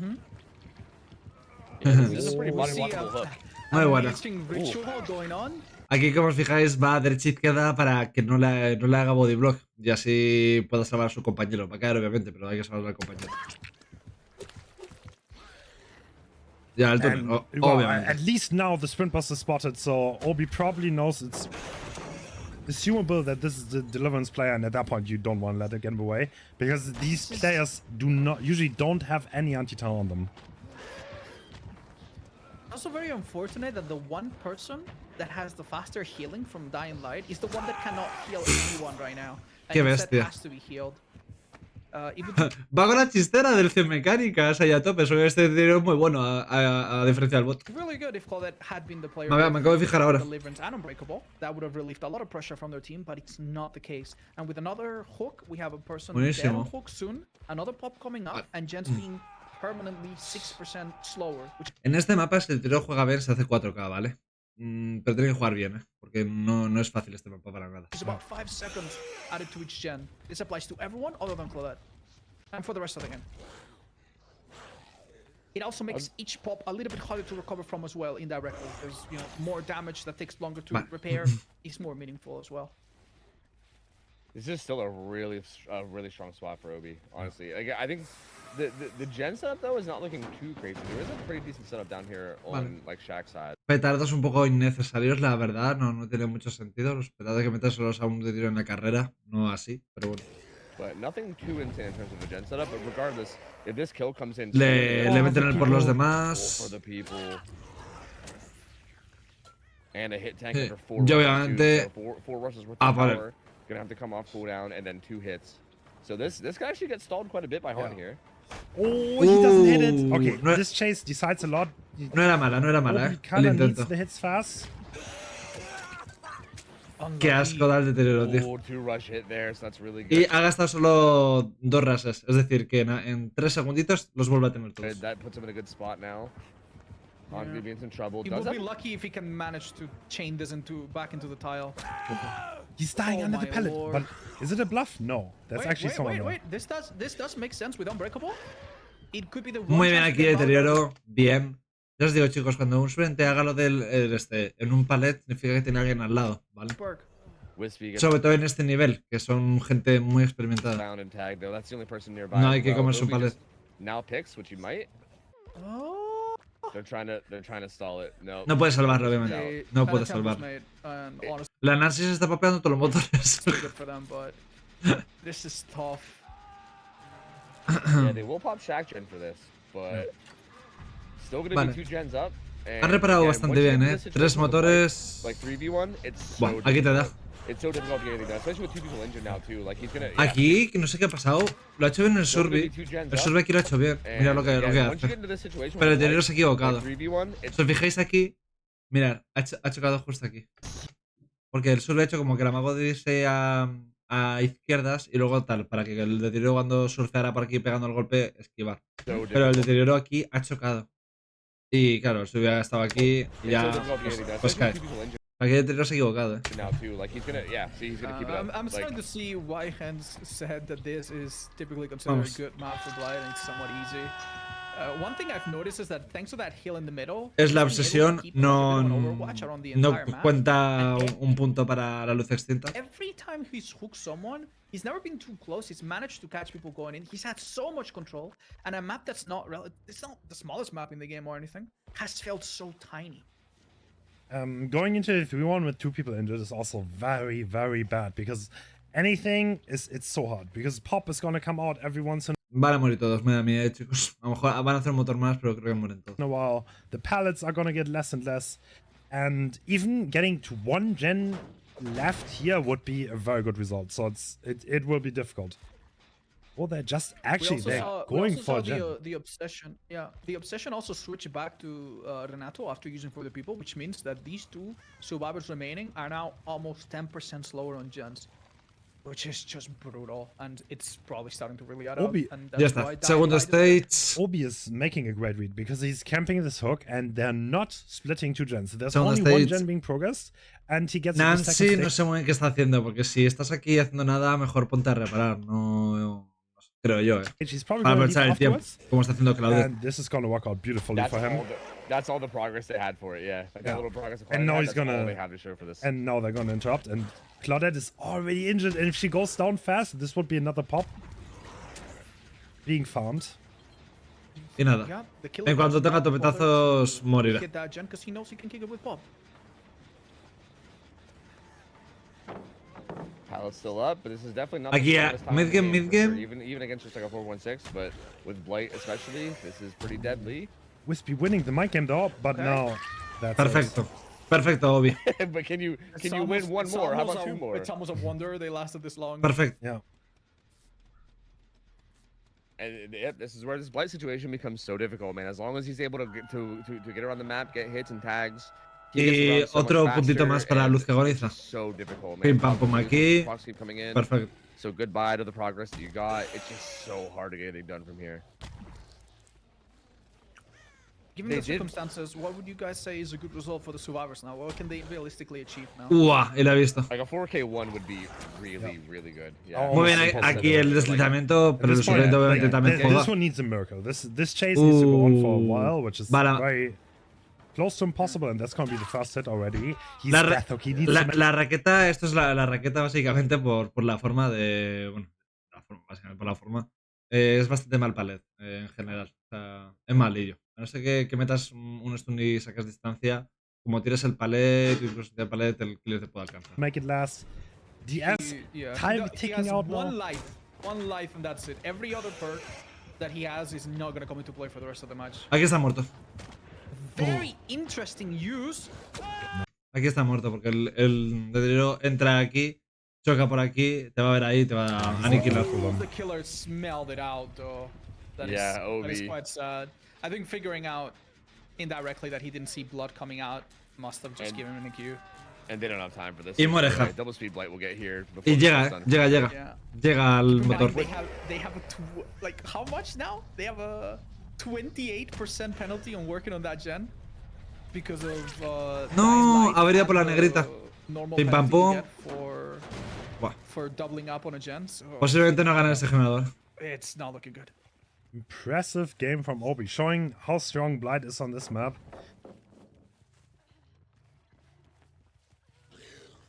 Yeah, this is a pretty We'll body see, blockable hook. Muy buena. amazing ritual going on. Aquí, como os fijáis, va a derecha e izquierda para que no le haga body block y así pueda salvar a su compañero. Va a caer, obviamente, pero hay que salvar al compañero. Ya, el túnel, And, well, obviamente. at least now the sprint bus is spotted, so Obi probably knows it's assumable that this is the deliverance player, and at that point you don't want to let it get away, because these players usually don't have any anti-tunnel on them. Also very unfortunate that the one person that has the faster healing from Dying Light is the one that cannot heal anyone right now. Qué And instead bestia. has to be healed. Even Va con la chistera del Mecánicas ahí a tope. Eso este deterioro es muy bueno a diferencia del bot. really good if Claudette had been the player. Me acabo de fijar ahora. Deliverance and Unbreakable. That would have relieved a lot of pressure from their team, but it's not the case. And with another hook, we have a person dead Buenísimo. on hook soon, another pop coming up, and Jen's being permanently 6% slower, which En este mapa, si el deterioro juega bien, se hace 4K, ¿vale? Pero tiene que jugar bien, ¿eh? Porque no es fácil este mapa para nada. is about 5 seconds added to each gen. This applies to everyone other than Claudette. And for the rest of the game. It also makes each pop a little bit harder to recover from as well indirectly. There's, you know, more damage that takes longer to Vale. repair. It's more meaningful as well. This is still a really strong spot for Obi, honestly. Like, I think the gen setup though is not looking too crazy. There is a pretty decent setup down here on like Shaq's side. Petardos un poco innecesarios, la verdad. No tiene mucho sentido. Los petardos hay que metérselos a un de tiro en la carrera. No así, pero bueno. But nothing too insane in terms of the gen setup. But regardless, if this kill comes in, Le meten el por los for demás. the people. And a hit tank Sí. under 4 Yo rushes, obviamente- so four rushes worth Ah, of vale. power. Gonna have to come off cooldown and then 2 hits. So this guy actually gets stalled quite a bit by Han here. Oh, he doesn't hit it. Okay, No- this chase decides a lot. No era mala, Obi ¿eh? El kinda needs intento. the hits fast. Qué asco da el deterioro, tío. Oh, 2 rush hit there, so that's really Y good. ha gastado solo 2 rases. Es decir, que en 3 segunditos los vuelve a tener todos. That puts him in a good spot now. Han Yeah. be in some trouble. He Does will be have lucky if he can manage to chain this back into the tile. He's dying Oh under the my pellet. lord. But is it a bluff? No, that's actually someone. wait. This does make sense with Unbreakable. It could be the Muy one bien chance aquí to get out of deterioro. Bien. Ya os digo, chicos, cuando un suplente haga lo del en un palet, significa que tiene alguien al lado, ¿vale? that perk. Wispy gets Sobre todo en este nivel, que son gente muy experimentada. found and tagged though. That's the only person nearby. No as hay que well. comerse un Obi palet. just now picks, which he might. Oh. They're trying to stall it. No. No puede salvarlo, obviamente. They No had puede attempt was salvarlo. made, and honestly, La Análisis está papeando todos los motores. it's good for them, but this is tough. Yeah, they will pop Shaq gen for this, but still gonna Vale. be 2 gens up. And Han reparado again, bastante once you bien, get ¿eh? into this 3 situation with, motores. like 3v1, it's so Buah, aquí te da. difficult. It's so difficult to get anything done, especially with 2 people injured now too. Like he's gonna. Yeah, Aquí, que no sé qué ha pasado, lo ha hecho bien el still gonna be Survey. 2 gens El up, Survey aquí lo ha hecho bien. Mira and lo que again, once you hace. get into this situation Pero el with deterioro se ha equivocado. 3v1, it's Si os fijáis aquí, mirad, ha chocado justo aquí. Porque el Survey ha hecho como que el amago de irse a izquierdas y luego tal, para que el deterioro cuando surfeara por aquí pegando el golpe, esquivar. so Pero el difficult. deterioro aquí ha chocado. Y claro, el Survey ha estado aquí y It's so ya difficult to get anything done, pues especially cae. with 2 people injured Aquí el deterioro se ha equivocado, now too. Like he's gonna, yeah. See, he's gonna keep it up. I'm Like, starting to see why Hens said that this is typically considered Vamos. a good map for Blight and it's somewhat easy. One thing I've noticed is that thanks to that hill in the middle, Es la he's been able obsesión, to keep no, everyone on Overwatch around the no entire map. cuenta And un punto para la luz extinta. every time he's hooked someone, he's never been too close. He's managed to catch people going in. He's had so much control, and a map that's not it's not the smallest map in the game or anything, has felt so tiny. Going into the 3-1 with 2 people injured is also very, very bad because anything it's so hard because Pop is gonna come out every once in Van a morir todos, me da miedo, chicos. A lo mejor van a hacer un motor más, pero creo que mueren todos. a while. The pallets are gonna get less and less, and even getting to 1 gen left here would be a very good result. So it will be difficult. Well, they're just actually they're going for a gen. The obsession. Yeah, the obsession also switched back to Renato after using for the people, which means that these 2 survivors remaining are now almost 10% slower on gens, which is just brutal, and it's probably starting to really add up. Obi- And Ya está. Segundo stage. Obi is making a great read because he's camping this hook and they're not splitting 2 gens. There's Segundo only 1 stage. gen being progressed, and he gets the Nancy second no stage. sé muy bien qué está haciendo, porque si estás aquí haciendo nada, mejor ponte a reparar. No creo yo, He's probably Para gonna leave aprovechar el tiempo, afterwards, como está haciendo Claudia. and this is gonna work out beautifully for him. That's all the progress they had for it. Yeah, like Yeah. that little progress. And now he's that's all gonna- they have to show for this. And now they're gonna interrupt, and Claudette is already injured, and if she goes down fast, this would be another pop being farmed. Y nada. Yeah, the killer En cuanto does tenga not bother topetazos, to morirá. hit that gen because he knows he can kick it with Pop. Pallet's still up, but this is definitely not. Aquí, the strongest time mid of the game, game mid for sure. game. Even against just like a 4-1-6, but with Blight especially, this is pretty deadly. Wispy winning the mic game though, but Okay. now that's Perfecto. Perfecto, Obi. But can you It's win almost- one it's more? How almost about a- 2 more? It's almost a wonder they lasted this long. Perfecto. Yeah. And yep, this is where this Blight situation becomes so difficult, man. As long as he's able to get around the map, get hits and tags. he gets Y around so much otro puntito faster, más para and Luz que it's agoniza. just so difficult, man. Pim pam pum aquí. Clocks keep coming in. Perfecto. So goodbye to the progress that you got. It's just so hard to get it done from here. Given They the did- circumstances, what would you guys say is a good result for the survivors now? What can they realistically achieve now? Uah, y la he visto. Like a 4K1 would be really good. Yeah. Oh, Muy bien, Almost aquí impossible. el deslizamiento, At pero el this point, suplente obviamente like, también this juega. one needs a miracle. This chase needs to go on for a while, which is Vale. very close to impossible, and that's gonna be the first hit already. He's La, death hook. He needs la, to la raqueta, esto es la raqueta básicamente por la forma de. Bueno, básicamente por la forma. Es bastante mal palet en general. O sea, es malillo. A no ser que metas un stun y sacas distancia, como tires el palet, incluso el palet, el killer te puede alcanzar. make it last. DS time he ticking has out one now. life, and that's it. Every other perk that he has is not gonna come into play for the rest of the match. Aquí está muerto. Very interesting use. Aquí está muerto porque el dedero entra aquí, choca por aquí, te va a ver ahí, te va a aniquilar. The killer smelled it out, though. That Yeah, that is Obi. quite sad. I think figuring out indirectly that he didn't see blood coming out must have just And- given him a cue. And they don't have time for this. Y muere Right, Hub. Double speed Blight will get here. before Y this llega, is done. llega. Yeah. Llega al Keep in motor. mind, they have a like how much now? They have a 28% penalty on working on that gen because of No, Dying Light avería and por la the negrita. normal Pim, pam, penalty you pum. get Buah. for doubling up on a gen. So Posiblemente no gane ese generador. it's not looking good. Impressive game from Obi, showing how strong Blight is on this map.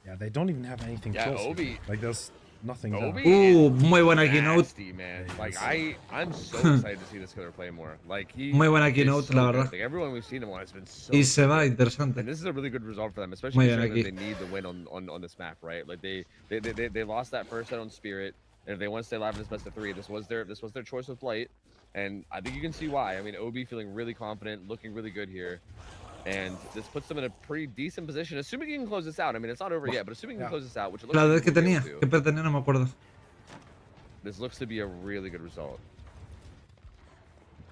Yeah, they don't even have anything Yeah, close. Obi- Like there's nothing there. Obi Muy buena is keynote. nasty, man. Like I'm so excited to see this killer play more. Like he Muy buena is keynote, so la good. verdad. Like everyone we've seen him on has been so Y se good. va, interesante. And this is a really good result for them, Muy especially bien considering aquí. that they need the win on this map, right? Like they lost that first set on Spirit, and if they want to stay alive in this best of 3, this was their choice with Blight, and I think you can see why. I mean, Obi feeling really confident, looking really good here, and this puts them in a pretty decent position, assuming he can close this out. I mean, it's not over yet, but assuming he can close this out, which it looks La like vez que he will be tenía, able que to, tenía, no me acuerdo. this looks to be a really good result.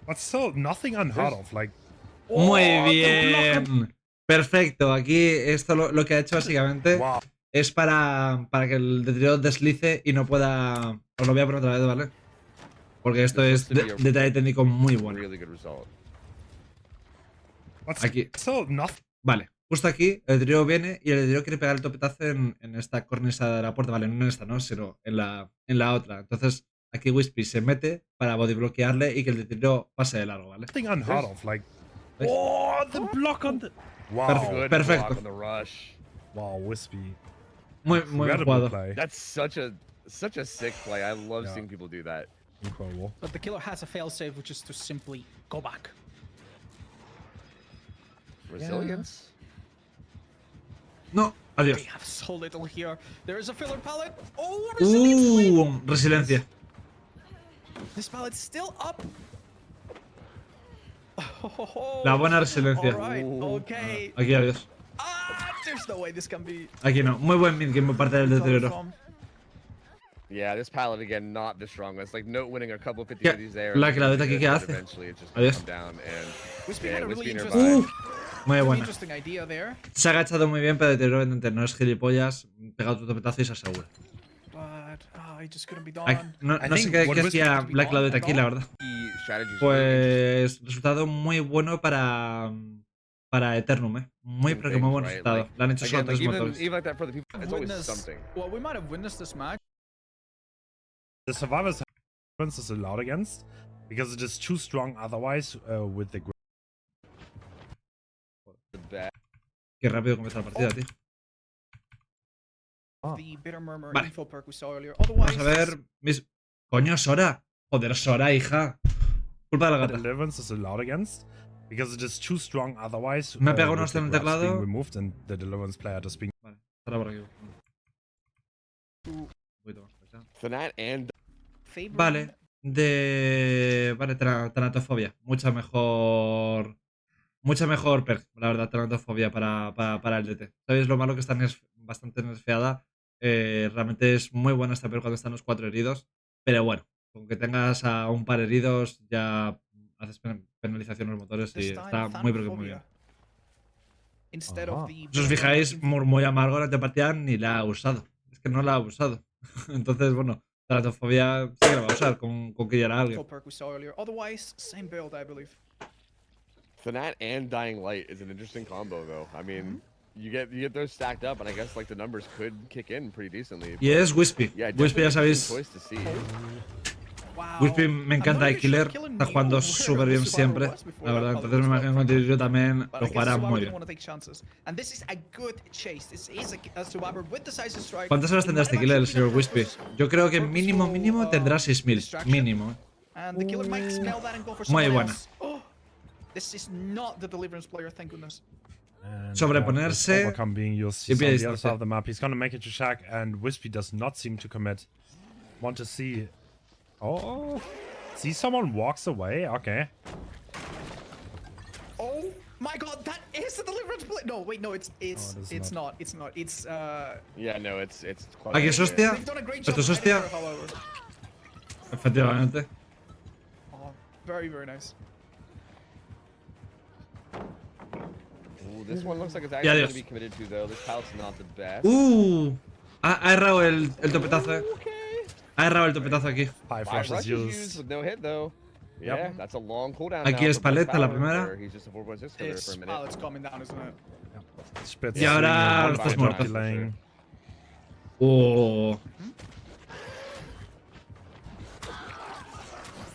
But still, nothing unheard of. Like, Muy bien. Perfecto. Aquí esto lo que ha hecho básicamente wow. es para que el deterioro deslice y no pueda. Os lo voy a poner otra vez, ¿vale? Porque esto es detalle técnico muy bueno. Really good result. But Aquí. still, nothing. Vale. Justo aquí, el deterioro viene y el deterioro quiere pegar el topetazo en esta cornisa de la puerta. Vale, no en esta, ¿no? Sino en la otra. Entonces, aquí Wispy se mete para bodybloquearle y que el deterioro pase de largo, ¿vale? Nothing unheard of. Like, ¿Ves? oh, the block on the. Wow. Perfect. Good Perfecto. block on the rush. Wow, Wispy. Muy bien Incredible jugado. play. That's such a sick play. I love Yeah. seeing people do that. Incredible. But the killer has a failsafe, which is to simply go back. Resilience. No, adiós. They have so little here. There is a filler pallet. Oh, resilience plate. Resiliencia. This pallet's still up. La buena resiliencia. Alright, okay. Aquí, adiós. There's no way this can be. Aquí no. Muy buen mid game por parte del deterioro. Yeah, this pallet again, not the strongest. Like, note winning a couple 50-50s there. La claveta aquí, ¿qué hace? Eventually, it just Adiós. come down and Wispy yeah, had a really Wispy interesting, nearby. Muy really buena. interesting idea there. Se ha agachado muy bien, pero deterioro evidente. No es gilipollas. Pega otro topetazo y se asegura. But it just couldn't be Ay, done. no I sé think qué what was hacía supposed to be Black done Cloudette at aquí, all. la verdad. Key strategies Pues resultado muy bueno para Eternum, Muy, pero que muy buen right? resultado. Like, Le han hecho solo again, 3 like, motores. even like that for the people, it's always Witness- something. Well, we might have witnessed this match. The survivors is allowed against because it is too strong otherwise with the The bad. Qué rápido comienza la partida, tío. The Bitter Murmur Vale. info perk we saw earlier. Otherwise, Vamos a ver. Coño, Sora. Joder, Sora, hija. Culpa de la gata. deliverance is allowed against because it is too strong otherwise. Me ha pegado with unos the en el grabs being teclado. removed and the deliverance player just being Vale, estará por aquí. Un poquito más para allá. Thanat and Favorite- Vale. Vale, tanatofobia. Mucha mejor perk, la verdad, tanatofobia para el DT. ¿Sabéis lo malo que está bastante nerfeada? Realmente es muy buena esta perk cuando están los 4 heridos. Pero bueno, con que tengas a un par heridos ya haces penalización a los motores y This time, está muy pero que muy bien. Thanophobia. Instead of Ajá. the Si os Bitter fijáis, Murmur muy amargo la partida ni la ha usado. Es que no la ha usado. Entonces, bueno, tanatofobia sí que la va a usar con que ya era info alguien. perk we saw earlier. Otherwise, same build, I believe. Thanat and Dying Light is an interesting combo, though. I mean, you get those stacked up, and I guess like the numbers could kick in pretty decently. Y es Wispy. Yeah, Wispy ya definitely sabéis. interesting choice to see. Wow. Wispy me encanta de I'm not even sure killer, killing está Mew jugando where súper the bien Subaru siempre, was before la that verdad. pallet Entonces me was imagino que dropped. con Tirio también But lo I guess jugará Subaru muy didn't bien. want to take chances. And this is a good chase. This is a Subaru with decisive strike. ¿Cuántas horas It tendrá might este have killer, el actually been señor a Wispy? purpose- Yo creo que purposeful, mínimo tendrá 6000. distraction. Mínimo. And the killer might smell that and go for Muy someone buena. else. Oh, this is not the deliverance player, thank goodness. and Sobreponerse that is overcome being used y on pide the other distancia. side of the map. He's gonna make it to Shaq, and Wispy does not seem to commit. Want to see? Oh, see someone walks away. Okay. Oh my god, that is the deliverance player. No, wait, no, it's it is not. It's not. It's Yeah, no, it's. ¿Aquí es hostia? they've done a great ¿Esto job es hiding hostia? her, however. Efectivamente. Oh, very, very nice. Ooh, this one looks like it's Y actually going adiós. to be committed to, though. This pallet's not the best. Ha errado el topetazo, Okay. Ha errado el topetazo aquí. Five Five flashes rushes used. used with no hit, though. Yep. Yeah, that's a long cooldown. Aquí now es for Black paleta la Power, primera. where he's just a 4.6 killer for This a minute. pallet's coming down, isn't it? Spitz Y ahora doing a estás wonderful muerto. job delaying.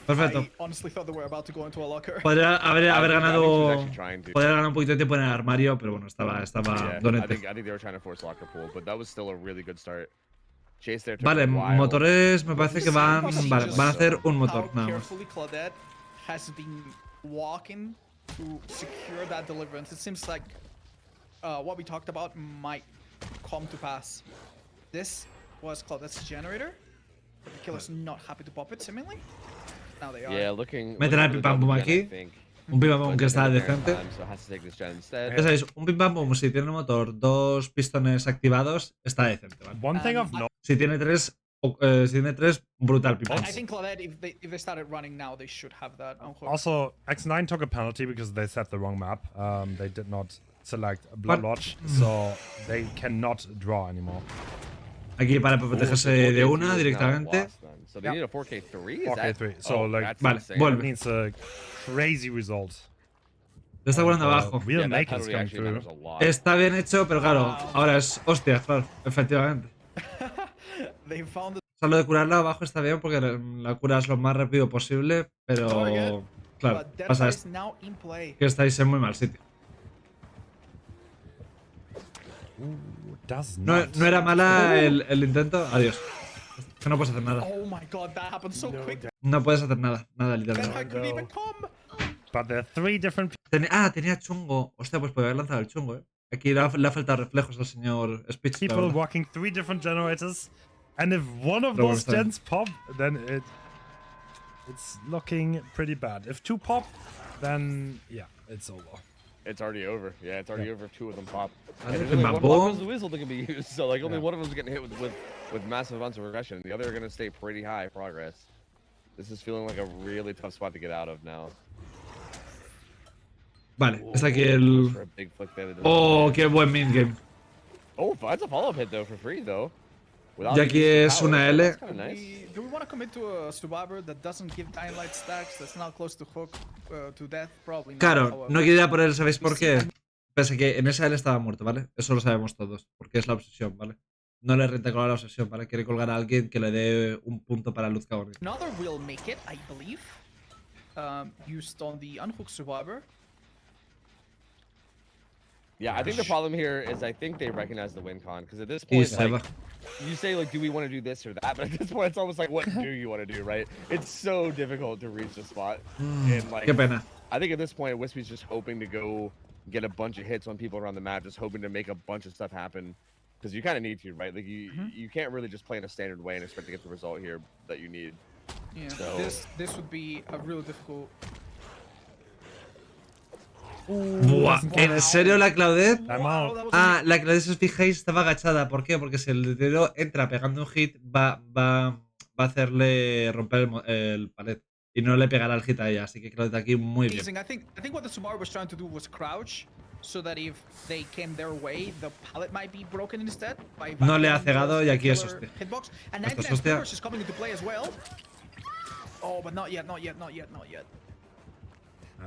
Perfecto. I honestly thought they were about to go into a locker. Podría haber I think ganado. she was actually trying to. Podría haber ganado un poquito de tiempo en el armario, pero bueno, estaba Yeah, I donete. think they were trying to force locker pull, but that was still a really good start. Chase there took Vale, a while. motores me parece que van. Vale, van a hacer un motor, How nada más. carefully Claudette has been walking to secure that deliverance. It seems like what we talked about might come to pass. This was Claudette's generator. But the killer's not happy to pop it, seemingly. Now they are. Yeah, looking. Meterá el looking for the pim pam pum double gen, I aquí. think. Un pim pam pum But que está definitely there in decente. time, so has to take this gen instead. Ya sabéis, un pim pam pum, si tiene motor, 2 pistones activados, está decente, ¿vale? One thing of I- note. Si tiene 3, brutal pim pam. I think Claudette, if they started running now, they should have that. on hold. Also, X9 took a penalty because they set the wrong map. They did not select a Blood What? Lodge, so they cannot draw anymore. Aquí para Ooh, protegerse so 4K3 de is una now directamente. lost then. So they Yep. need a 4K3? Is 4K3, that... so, oh, like- that's Vale, insane. vuelve. That means a crazy result. Le está volando And, abajo. Real Yeah, that makings penalty coming actually matters through. a lot. Está bien hecho, pero claro, Wow. ahora es hostia, claro, efectivamente. They found the O sea, lo de curarla abajo está bien porque la curas lo más rápido posible, pero target. claro, but Deadfire pasa is esto, now in play. que estáis en muy mal sitio. Does No, not. no era mala el intento, adiós. Que no puedes hacer nada. Oh my god, that happened so quick. No puedes hacer nada, nada literalmente. Deadfire couldn't even come. But there are 3 different Tenía chungo. Hostia, pues podía haber lanzado el chungo, Aquí le ha faltado reflejos al señor Speech. People walking 3 different generators, and if one of Pero bueno, those está bien. gens pop, then it's looking pretty bad. If 2 pop, then yeah, it's over. It's already over. Yeah, it's already over if 2 of them pop. I And think there's only my one ball- Bob's Whistle that can be used, so like only Yeah. one of them's getting hit with massive amounts of regression. The other are gonna stay pretty high progress. This is feeling like a really tough spot to get out of now. Vale, está aquí Goes el. for a big flick there that doesn't Oh, connect. qué buen mid game. Oh, that's a follow-up hit though for free though. Without Y using aquí the es power, una so L. that's kinda nice. Do we want to commit to a survivor that doesn't give dying light stacks, that's not close to hook to death? Probably not. Claro, however. no quería ir a por él, ¿sabéis por qué? Pese que en esa él estaba muerto, ¿vale? Eso lo sabemos todos, porque es la obsesión, ¿vale? No le renta colgar la obsesión, ¿vale? Quiere colgar a alguien que le dé un punto para luz cagón. Another will make it, I believe. Used on the unhooked survivor. Yeah, I think the problem here is I think they recognize the win con because at this Y point, se va. like, you say like, do we want to do this or that? But at this point, it's almost like, what do you want to do, right? It's so difficult to reach the spot, and like, Qué pena. I think at this point, Wispy's just hoping to go get a bunch of hits on people around the map, just hoping to make a bunch of stuff happen, because you kind of need to, right? Like you can't really just play in a standard way and expect to get the result here that you need. Yeah, So- this would be a real difficult. Buah, ¿en serio la Claudette? I'm out. that was Ah, la Claudette, si os fijáis, estaba agachada. ¿Por qué? Porque si el dedo entra pegando un hit, va a hacerle romper el palet. Y no le pegará el hit a ella. Así que Claudette aquí muy bien. amazing. I think what the Subaru was trying to do was crouch, so that if they came their way, the pallet might be broken instead. By No le ha vacuuming cegado the y aquí es killer hostia. hitbox. And Esto es 99 hostia. Spurs is coming into play as well. Oh, but not yet, not yet, not yet, not yet.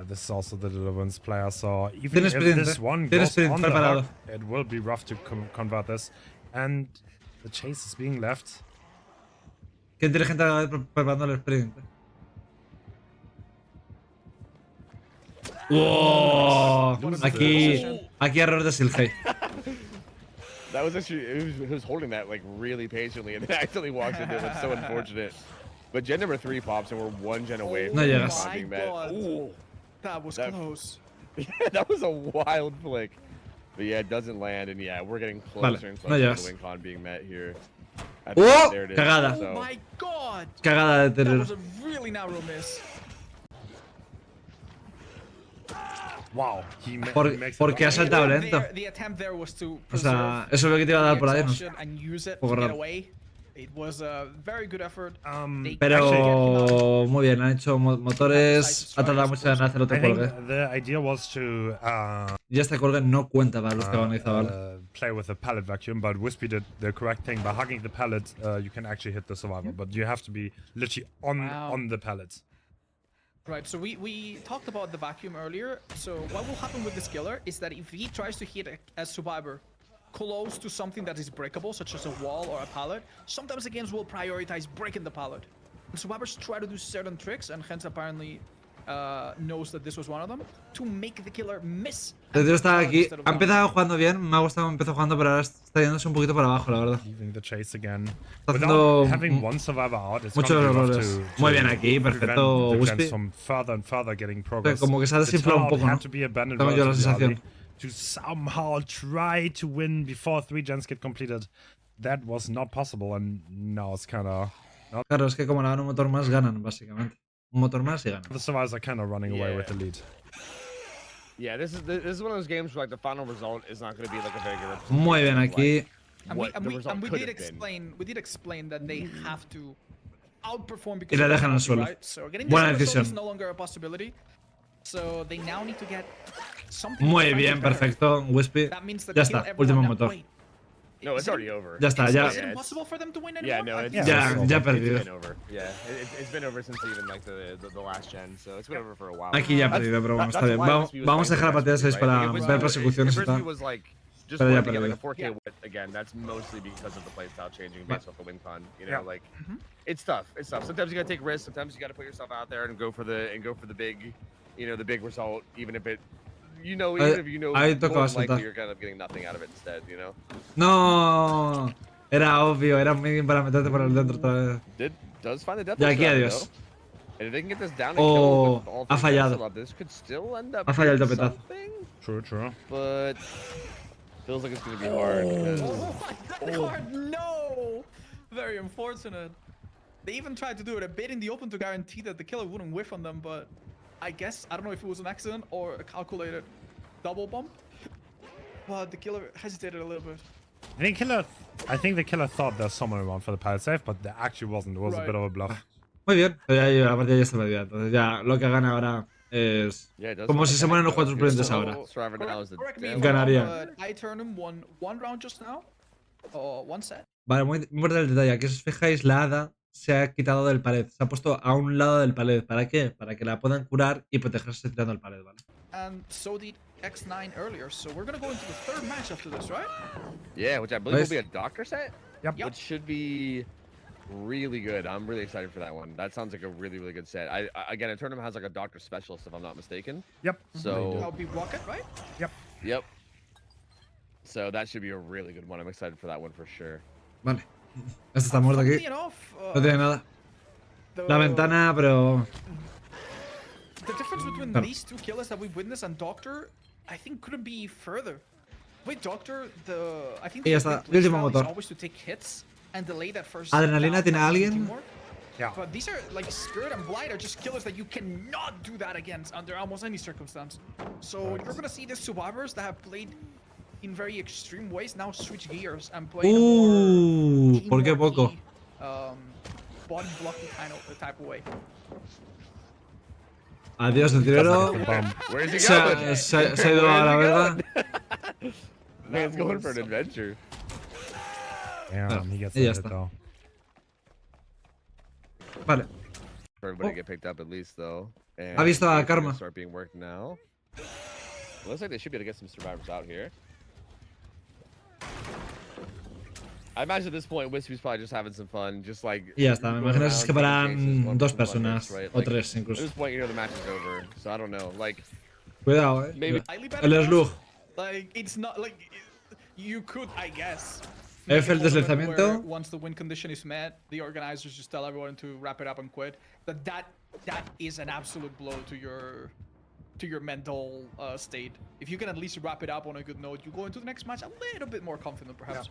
This is also the deliverance player, so even Tiene if sprint, this one tiene goes sprint, on the preparado. hook, it will be rough to convert this. And the chase is being left. Qué inteligente la Claudette preparando el sprint. ¡Wow! Aquí error de Silhey. That was actually it was holding that like really patiently and then accidentally walks into it. It's so unfortunate. But gen number 3 pops and we're 1 gen away from No the llegas. con being met. God. Ooh. That was That- close. Yeah, that was a wild flick. But yeah, it doesn't land, and yeah, we're getting Vale, closer and no closer llegas. to the win con being met here. I ¡Oh! there it is. Cagada. Oh So, my god! Cagada de That terror. was a really narrow miss. Wow, he Por- makes porque it ha saltado The lento. the attempt there was to O sea, preserve eso es lo que te iba a dar the por ahí, ¿no? exhaustion and use it Poco to get raro. away. It was a very good effort. They Pero actually get him out. muy bien, han hecho motores. Ha tardado mucho en hacer otro I think colgue. the idea was to Y este colgue no cuenta para luz cagoniza, ¿vale? play with the pallet vacuum, but Wispy did the correct thing. By hugging the pallet, you can actually hit the survivor, but you have to be literally Wow. on the pallet. Right, so we talked about the vacuum earlier. So what will happen with this killer is that if he tries to hit a survivor close to something that is breakable, such as a wall or a pallet, sometimes the games will prioritize breaking the pallet. And survivors try to do certain tricks, and hence apparently knows that this was one of them, to make the killer miss. El tío está pallet aquí. instead of Ha down. empezado jugando bien, me ha gustado cómo empezó jugando, pero ahora está yéndose un poquito para abajo, la verdad. Leaving the chase again. Está Without haciendo having one survivor out, it's muchos gonna be rough errores. to Muy bien aquí, prevent perfecto, the Wispy. gens from further and further getting progress. Como que se ha The desinflado un turnout poco, had ¿no? to be abandoned Tengo yo la relatively early sensación. to somehow try to win before 3 gens get completed. That was not possible, and now it's kind of Claro, es que como le dan un motor más, ganan, básicamente. Un motor más y ganan. the survivors are kind of running away with the lead. yeah, this is one of those games where like the final result is not going to be like a very good Muy bien representation of, aquí. like, And what the we result could did have been. explain that they have to outperform Y because le of the dejan al penalty, suelo. right? So getting Buena the result is decisión. no longer a possibility. So they now need to get something. Muy frankly bien, better. perfecto. Wispy. That means that Ya they kill está, everyone último now. motor. Wait, No, is it's it- already over. Ya está, Is ya. it Yeah, impossible for them to win anymore? Yeah, no, I it's, think Ya, so. ya it's perdido. been over. Yeah, it's been over since even like the last gen, so it's been over for a while. Aquí ya ha perdido, pero bueno, está bien. Vamos a dejar la partida 6 para ver persecuciones y tal. was like just Pero ya wanted to get like a perdido. 4K win again. That's mostly because of the playstyle changing based off the win con. You know, Yeah. like it's tough. It's tough. Sometimes you gotta take risks. Sometimes you gotta put yourself out there and go for the big, you know, the big result, even if it. You know, even if you know ahí more tocaba than likely saltar. you're kind of getting nothing out of it instead, you know. No, era obvio, era muy bien para meterte por el dentro otra vez. Does find the death Ya wish aquí, out, adiós. though. And if they can get this down and Oh, kill with all ha three guys fallado. still up, this could still end up Ha fallado el being topetazo. something, True. but Feels like it's gonna be hard. Because... Oh my god, no! Very unfortunate. They even tried to do it a bit in the open to guarantee that the killer wouldn't whiff on them, but I guess, I don't know if it was an accident or a calculated double bump, but the killer hesitated a little bit. I think the killer thought there's someone around for the pallet safe, but there actually wasn't. It was a bit of a bluff. Muy bien, pero ya la partida ya está perdida. Entonces ya lo que gana ahora es como si se mueren los 4 suplentes ahora. Correct me if I'm Ganaría. wrong, but AETERNUM won one round just now, or one set. Vale, muy importante el detalle. Aquí si os fijáis, la hada se ha quitado del pared. Se ha puesto a un lado del pared. ¿Para qué? Para que la puedan curar y protegerse tirando al pared, ¿vale? And so did X9 earlier, so we're gonna go into the third match after this, right? Yeah, which I believe will be a doctor set. Yep. Which should be really good. I'm really excited for that one. That sounds like a really, really good set. Again, AETERNUM has like a doctor specialist, if I'm not mistaken. Yep. So. That'll be Rocket, right? Yep. So that should be a really good one. I'm excited for that one for sure. Vale. Este está muerto aquí. Funnily enough, No tiene nada. La ventana, pero... The difference between these two killers that we witnessed and Doctor, I think couldn't be further. With Doctor, I think Y ya está. El último motor. always to take hits and delay that first. ¿Adrenalina tiene alguien? Teamwork. Yeah. But these are like Spirit and Blight are just killers that you cannot do that against under almost any circumstance. So you're gonna see the survivors that have played in very extreme ways now switch gears and play in a more ¿por qué poco? body blocking kind of type of way. Adiós, el tirero. Where's he Se going? ha ido a la verga. Man's going for an adventure. Damn, he gets Y ya it está. though. Vale. For everybody to get picked up at least though. And Ha visto a it's gonna Karma. Start being worked now. Looks like they should be able to get some survivors out here. I imagine at this point Wispy's probably just having some fun, just like. Y ya está. Me going imagino que around se taking escaparán chases, dos fun personas. hits, right? O Like, tres At incluso. this point, you know the match is over, so I don't know. Like, Cuidado, maybe. Slightly better El than slug. us. Like it's not like you could, I guess. F el make a moment deslizamiento. where once the win condition is met, the organizers just tell everyone to wrap it up and quit. That is an absolute blow to your mental state. If you can at least wrap it up on a good note, you go into the next match a little bit more confident, perhaps.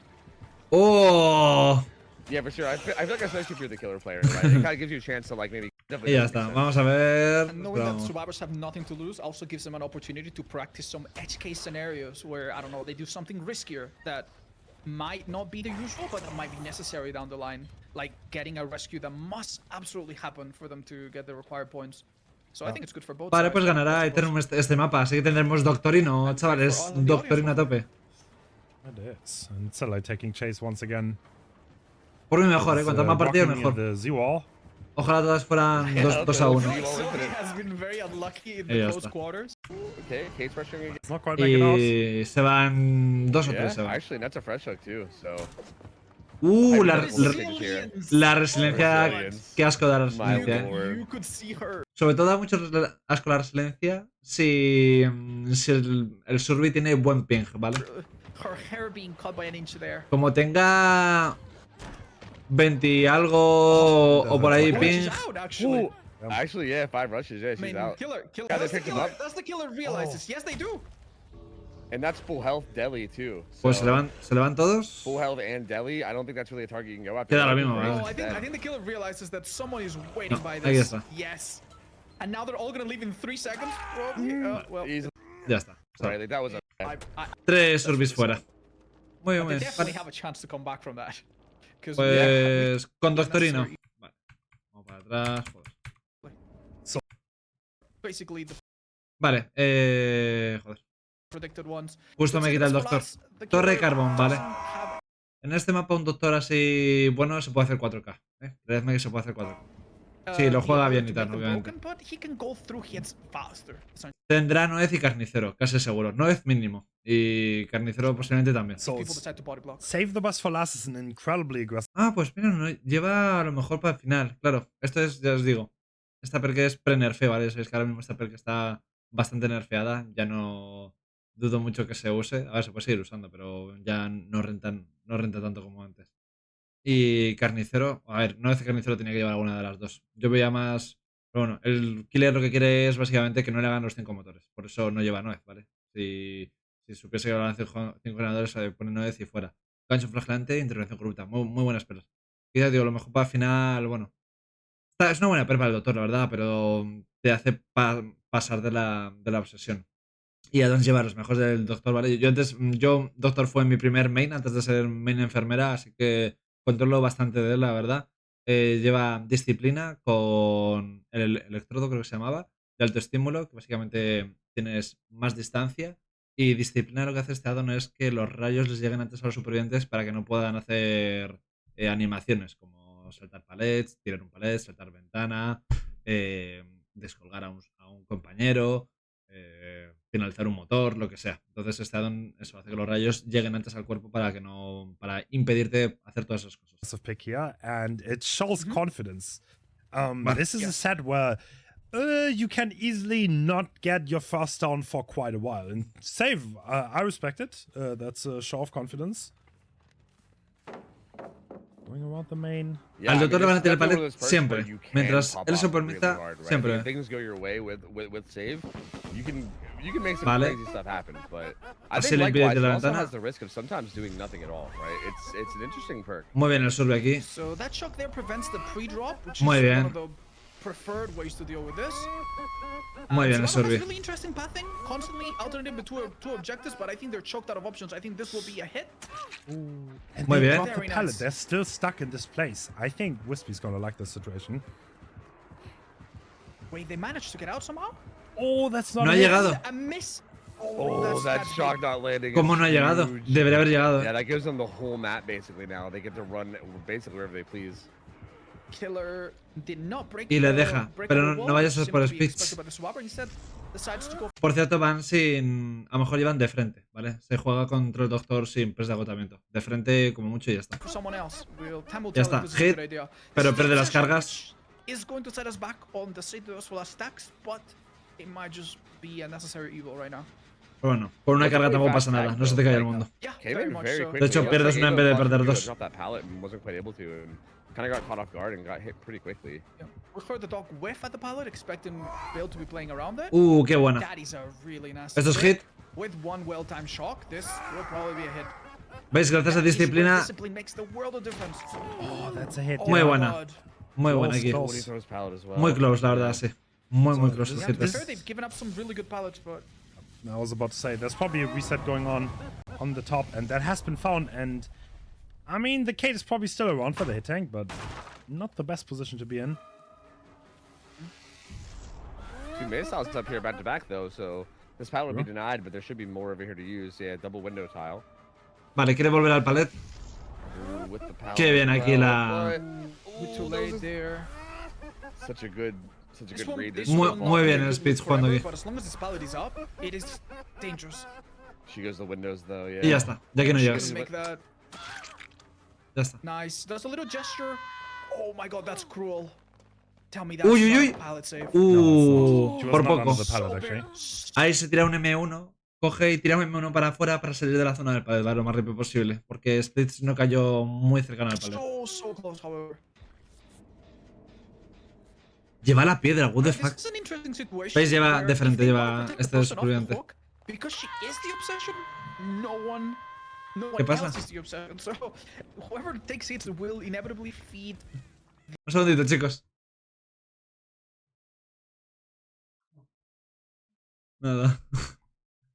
¡Oh! Yeah, for sure. I feel like especially if you're the killer player, right? It kind of gives you a chance to like maybe. Y ya está. Vamos a ver. And knowing that Vamos. survivors have nothing to lose also gives them an opportunity to practice some edge case scenarios where, I don't know, they do something riskier that might not be the usual, but that might be necessary down the line. Like getting a rescue that must absolutely happen for them to get the required points. So I think it's good for both Vale, sides. pues ganará AETERNUM este mapa. Así que tendremos Doctorino, chavales. Doctorino a tope. It is. And Cello taking chase once again. Por mí mejor, It's, cuanto más partido walking mejor. in the Z-wall. Ojalá todas fueran 2-1. Somebody has been very unlucky in Y ya the close está. quarters. Okay, case pressuring again. It's not quite making out. Y se van 2 o 3 Yeah, se van. actually, that's a fresh hook too. So. La Brazilians. resiliencia. Brazilians. Qué asco da la My resiliencia. lord. You could see her. Sobre todo da mucho asco la resiliencia si el survey tiene buen ping, ¿vale? Her hair being cut by an inch there. Como tenga 20 y algo o por ahí Oh, ping. she's out, actually. Actually, yeah, 5 rushes. Yeah, I she's mean, out. killer. Yeah, they Does the picked him killer, up. does the killer realize this? Yes, they do. And that's full health deli too. Pues so se le van todos. full health and deli. I don't think that's really a target you can go after. Queda lo mismo, No, ¿vale? I think the killer realizes that someone is waiting No, by ahí this. está. Yes. And now they're all gonna leave in 3 seconds. Probably. Well, Easily, Ya está. right? Like, that was a. I, 3 surveys fuera. Muy bien, but muy they bien. definitely Vale. have a chance to come back from that. 'Cause Pues con not Doctorino. necessary. Vale. Vamos para atrás. Joder. basically the Vale, joder. predicted ones. Justo me quita el doctor. Torre carbón, vale. En este mapa un doctor así bueno se puede hacer 4K. Creedme que se puede hacer 4K. Sí, lo juega bien y tal, obviamente. Tendrá Noez y Carnicero, casi seguro. Noez mínimo. Y Carnicero posiblemente también. So save the bus for last is an incredibly aggressive. Ah, pues mira, no, lleva a lo mejor para el final. Claro, esto es, ya os digo. Esta perk es pre-nerfe, ¿vale? Sabéis que ahora mismo esta perk está bastante nerfeada. Ya no dudo mucho que se use. A ver, se puede seguir usando, pero ya no renta tanto como antes. Y Carnicero, a ver, Noez y Carnicero tenía que llevar alguna de las dos. Yo veía más. Pero bueno, el killer lo que quiere es básicamente que no le hagan los 5 motores. Por eso no lleva Noez, ¿vale? Si Si supiese que van 5 ganadores, pone 9 y fuera. Gancho flagelante, intervención corrupta. Muy buenas pelas. Y ya digo, lo mejor para el final, bueno. Es una buena perla el doctor, la verdad, pero te hace pasar de la obsesión. Y Addons lleva los mejores del doctor, ¿vale? Yo doctor fue mi primer main antes de ser main enfermera, así que controlo bastante de él, la verdad. Lleva disciplina con el electrodo, creo que se llamaba, de alto estímulo, que básicamente tienes más distancia. Y disciplina lo que hace este addon es que los rayos les lleguen antes a los supervivientes para que no puedan hacer animaciones, como saltar palets, tirar un palet, saltar ventana, descolgar a un compañero, finalizar un motor, lo que sea. Entonces este addon eso hace que los rayos lleguen antes al cuerpo para impedirte hacer todas esas cosas. Of pick here, and it shows confidence. Vale. This is a set where you can easily not get your first down for quite a while. And save, I respect it. That's a show of confidence. Going around the main. Al doctor le van a tirar palet siempre. Mientras él se permita, siempre. Things go your way with save. You can make some Vale. crazy stuff happen, but I Así think le impide likewise de it la also ventana. has the risk of sometimes doing nothing at all, right? It's an interesting perk. Muy bien el surbe aquí. So that shock there prevents the pre-drop, which Muy is bien. one of the preferred ways to deal with this. Muy bien el Survivor surbe. has really interesting pathing, constantly alternating between two objectives, but I think they're choked out of options. I think this will be a hit. And Muy they bien. dropped the Very pallet. nice. They're still stuck in this place. I think Wispy's gonna like this situation. Wait, they managed to get out somehow? Oh, that's not No ha a hit. llegado. A miss. Oh, that that's shock big. not landing. ¿Cómo is no ha llegado? huge. Debería haber llegado. Yeah, that gives them the whole map basically now. They get to run basically wherever they please. Killer did not break Y le the deja, break pero the no wall, vayas a which por seemed to be speeds. expected by the Survivor. Instead, decides to go Por cierto, van sin. A lo mejor llevan de frente, ¿vale? Se juega contra el doctor sin press de agotamiento. De frente, como mucho, y ya está. for someone else. Time will Ya tell está. if this is a Hit, good idea. pero This pierde las obsession cargas. is going to set us back on the state as well as stacks, but it might just be a necessary evil right now. Pero bueno, por una carga tampoco pasa nada. No se te cae el mundo. Yeah, Came very in much very so. quickly. De hecho, It was pierdes like una en vez de 8 perder o'clock, dos. dropped that pallet and wasn't quite able to, and kind of got caught off guard and got hit pretty quickly. Yeah. We heard the dog whiff at the pallet, expecting Bill to be playing around it. Qué buena. That is a really nasty Esto es hit. hit. With one well-timed shock, this will probably be a hit. ¿Veis? Gracias a That is where disciplina. discipline makes the world of difference. Oh, that's a hit. Oh Muy yeah. my buena. God. Muy buena Close, aquí. close. When he throws pallet as well. Muy close, la verdad, sí. Muy So, close. this- Yeah, to be this- fair, they've given up some really good pallets, but I was about to say, there's probably a reset going on the top, and that has been found. And I mean, the Kate is probably still around for the hit tank, but not the best position to be in. Two missiles up here back to back though, so this pallet would be denied, but there should be more over here to use. Yeah, double window tile. Vale, quiere volver al palet. Ooh, with the pallet Qué bien as aquí well, la- but- we're Ooh, too those late is there. Such a good This one- read. this This Muy- will one. not muy be bien a el good speech look jugando forever, aquí. But as long as this pallet is up, it is dangerous. She goes the windows though, yeah. Y ya está. Ya que no She llegas. doesn't make that Ya está. nice. Does a little gesture. Oh my god, that's cruel. Tell me Uy, that's uy, not uy. a pallet save. She was Por not poco. under the pallet, actually. Ahí se tira un M1. Coge y tira un M1 para afuera para salir de la zona del palet, lo más rápido posible. Porque Splits no cayó muy cercano al palet. So close, however. Lleva la piedra, what the This fuck. is an interesting situation. ¿Veis? Lleva where de if frente, they lleva wanna take the este person off the superviviente. hook, because she is the obsession, no one ¿Qué pasa? else is the obsession. So whoever takes it will inevitably feed Un segundito, chicos. Nada.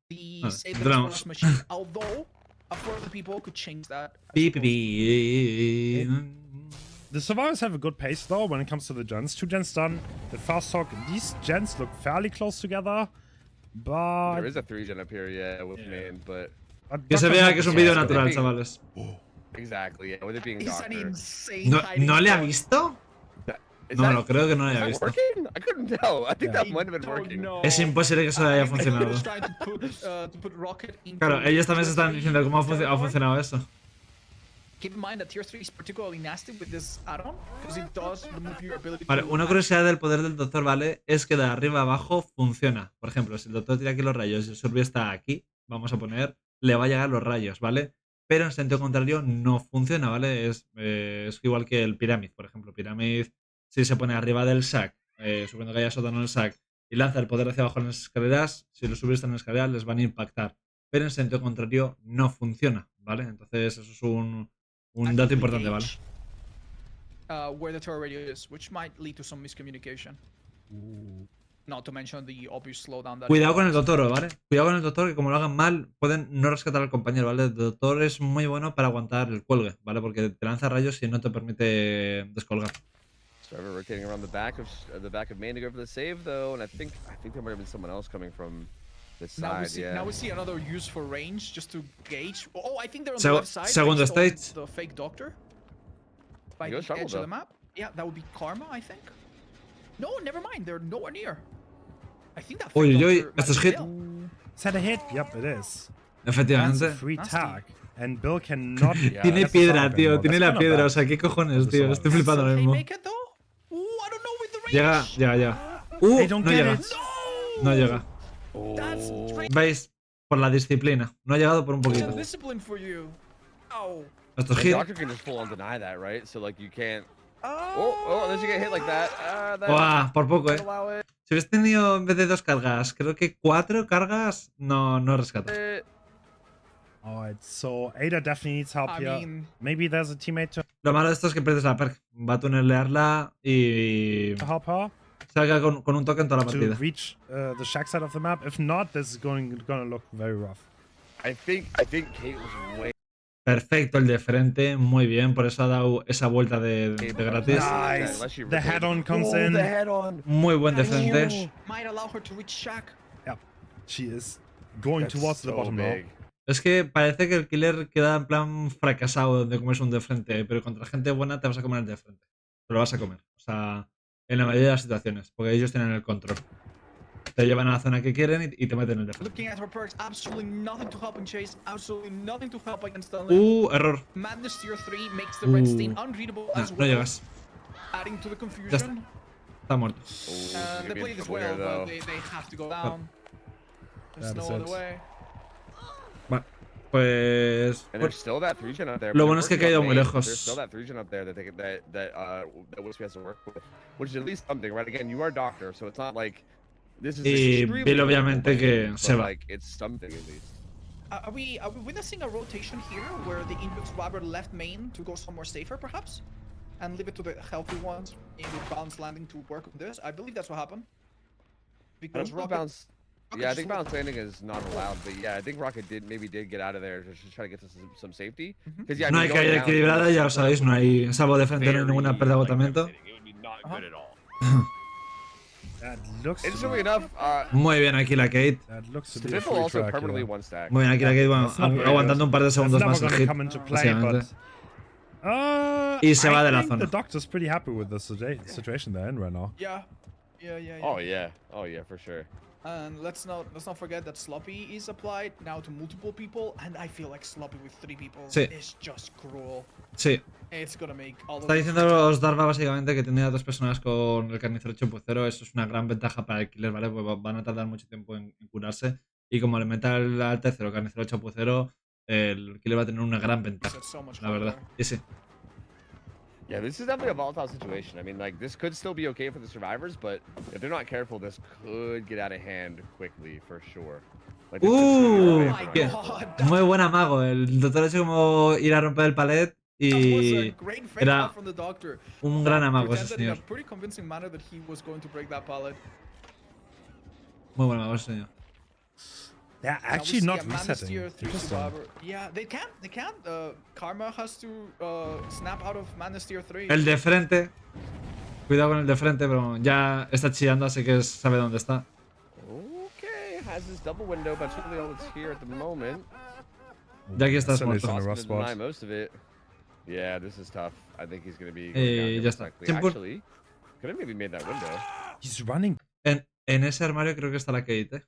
the Vale, save entramos. the machine. Although a further people could change that. I Pi, suppose. pi, pi. The survivors have a good pace though when it comes to the gens. 2 gens done. The fast talk. These gens look fairly close together, but There is a 3-gen up here, yeah, with main, but Que se vea que es un vídeo Yeah, natural, sí. chavales. exactly, yeah, with it being It's an doctor. insane ¿No, hiding ¿no le ha spot. visto? Is No, that- no, creo que no le is haya that visto. working? I couldn't tell. I think Yeah. that might have been Don't working. know. Es imposible que eso haya I think he funcionado. was trying to put Rocket into Claro, ellos también se están tier diciendo cómo ha 3 territory. funcionado eso. Keep in mind that tier 3 is particularly nasty with this add-on because it does remove your ability Vale, to una curiosidad del poder del doctor, ¿vale? Es que de arriba a abajo funciona. Por ejemplo, si el doctor tira aquí los rayos y el Survey está aquí, vamos a poner, le va a llegar los rayos, ¿vale? Pero en sentido contrario no funciona, ¿vale? Es igual que el Pyramid, por ejemplo. Pyramid, si se pone arriba del sac, subiendo que haya sótano en el sac, y lanza el poder hacia abajo en las escaleras, si los Survey están en las escaleras les van a impactar. pero en sentido contrario no funciona, ¿vale? Entonces eso es un dato Actively importante, ¿vale? gauge, where the turret radio is, which might lead to some miscommunication. Not to mention the obvious slowdown that Cuidado it con el provides. Totoro, ¿vale? Cuidado con el Totoro, que como lo hagan mal, pueden no rescatar al compañero, ¿vale? El Totoro es muy bueno para aguantar el cuelgue, ¿vale? Porque te lanza rayos y no te permite descolgar. Trevor rotating around the back of main to go for the save though, and I think there might have been someone else coming from this Now side. we see another use for range just to gauge. Oh, I think they're on Seg- the left side. segundo based on stage. The fake doctor. By He the goes trouble, edge of the though. map. Yeah, that would be Karma, I think. No, never mind. They're nowhere near. I think that fake Uy, uy, uy, doctor esto es might hit. fail. Is that a hit? Yep, it is. That's a Efectivamente. free Nasty. tag. And Bill cannot. Yeah, Tiene get the piedra, sub tío. anymore. Tiene That's la kinda piedra. bad. O sea, ¿qué cojones, For the tío? Estoy survivors. flipando Will ahora he mismo. make it though? Ooh, I don't know with the range. Llega. They don't No get llega. it. No llega. That's Oh. straight ¿Veis? Por la disciplina. No ha llegado por un poquito. discipline for you. Oh. Esto es The hit. doctor can just full on deny that, right? So like you can't. Oh, unless you get hit like that. Buah, por poco, Don't allow it. Si hubiese tenido en vez de 2 cargas, creo que 4 cargas, no rescata. Alright, so Ada definitely needs help I here. mean, Maybe there's a teammate Lo malo de esto es que pierdes la perk. Va a tunelearla y to help her salga con un toque en toda la to partida. reach the shack side of the map. If not, this is gonna look very rough. I think Kate was way. Perfecto el de frente, muy bien. Por eso ha dado esa vuelta de gratis. Nice. Unless she The rotated. head-on comes Oh, in. The head on. Muy buen de frente. might allow her to reach Shack. Yep, she is going That's towards the so bottom big. now. Es que parece que el killer queda en plan fracasado de comerse un de frente, pero contra gente buena te vas a comer el de frente. Te lo vas a comer. O sea, en la mayoría de las situaciones, porque ellos tienen el control. Te llevan a la zona que quieren y te meten el de frente. Looking at her perks, absolutely nothing to help in chase, absolutely nothing to help against the Error. Madness tier 3 makes the red stain unreadable No, as no well, llegas. adding to the está. confusion. Está muerto. Oh, They gonna be play in this trouble well, here, though. but they have to go down. There's That no is other it. way. Va. Pues. And there's still that 3-gen up there. Lo but bueno es que they're he caído working muy on main, lejos. There's still that 3-gen up there that Wispy has to work with, which is at least something, right? Again, you are doctor, so it's not like this is Y extremely Bill obviamente difficult, que but, se va. like it's something at least. Are we witnessing a rotation here where the input swabber left main to go somewhere safer, perhaps? And leave it to the healthy ones in the bounce landing to work on this? I believe that's what happened. I Because don't think Rocket, bounce. Rocket Yeah, I just think looked- bounce landing is not allowed, but yeah, I think Rocket did get out of there to just try to get to some safety. Because yeah, I No mean, hay going caída down equilibrada, ya lo sabéis. No hay. Salvo de frente, no hay ninguna pérdida de agotamiento. It would be not good at all. That looks to Interestingly be, enough, Muy bien aquí la Kate. that looks to be a Stiffle free also track permanently here. one stack. Muy bien aquí la Kate. Bueno, That's not very aguantando good. un par de That's segundos never más el gonna hit. come into play, but Básicamente. uh, Y se va I de la think zona. the doctor's pretty happy with the situation they're in right now. Yeah. Oh yeah, for sure. And let's not forget that Sloppy is applied now to multiple people, and I feel like Sloppy with 3 people Sí. is just cruel. Sí. It's gonna make all Está of diciendo los Darva básicamente que tiene a 2 personas con el carnicero 8.0. Eso es una gran ventaja para el killer, ¿vale? Pues van a tardar mucho tiempo en curarse. Y como le meta al tercero carnicero 8.0, el killer va a tener una gran ventaja, so much la verdad. harder. Y sí. Yeah, this is definitely a volatile situation. I mean, like, this could still be okay for the survivors, but if they're not careful, this could get out of hand quickly, for sure. Like, this could Oh really my get bien. god! Muy buen amago. El doctor ha hecho como ir a romper el palet That was a y great fake era out from the doctor. un gran amago ese Pretended in a señor. pretty convincing manner that he was going to break that pallet. Muy buen amago ese señor. They're Now we actually see not a Madness resetting. tier 3 Interesting. survivor. Yeah, they can't. Karma has to snap out of Madness tier 3. El de frente. Cuidado con el de frente, pero ya está chillando, así que sabe dónde está. Okay, has this double window, but that's really all that's here at the moment. Ya aquí estás Sunny's muerto. in a rough Possible to deny spot. most of it. Yeah, this is tough. I think he's gonna be. Ya está. Simple. Actually, could have maybe made that window. He's running En ese armario creo que está la Kate, ¿eh?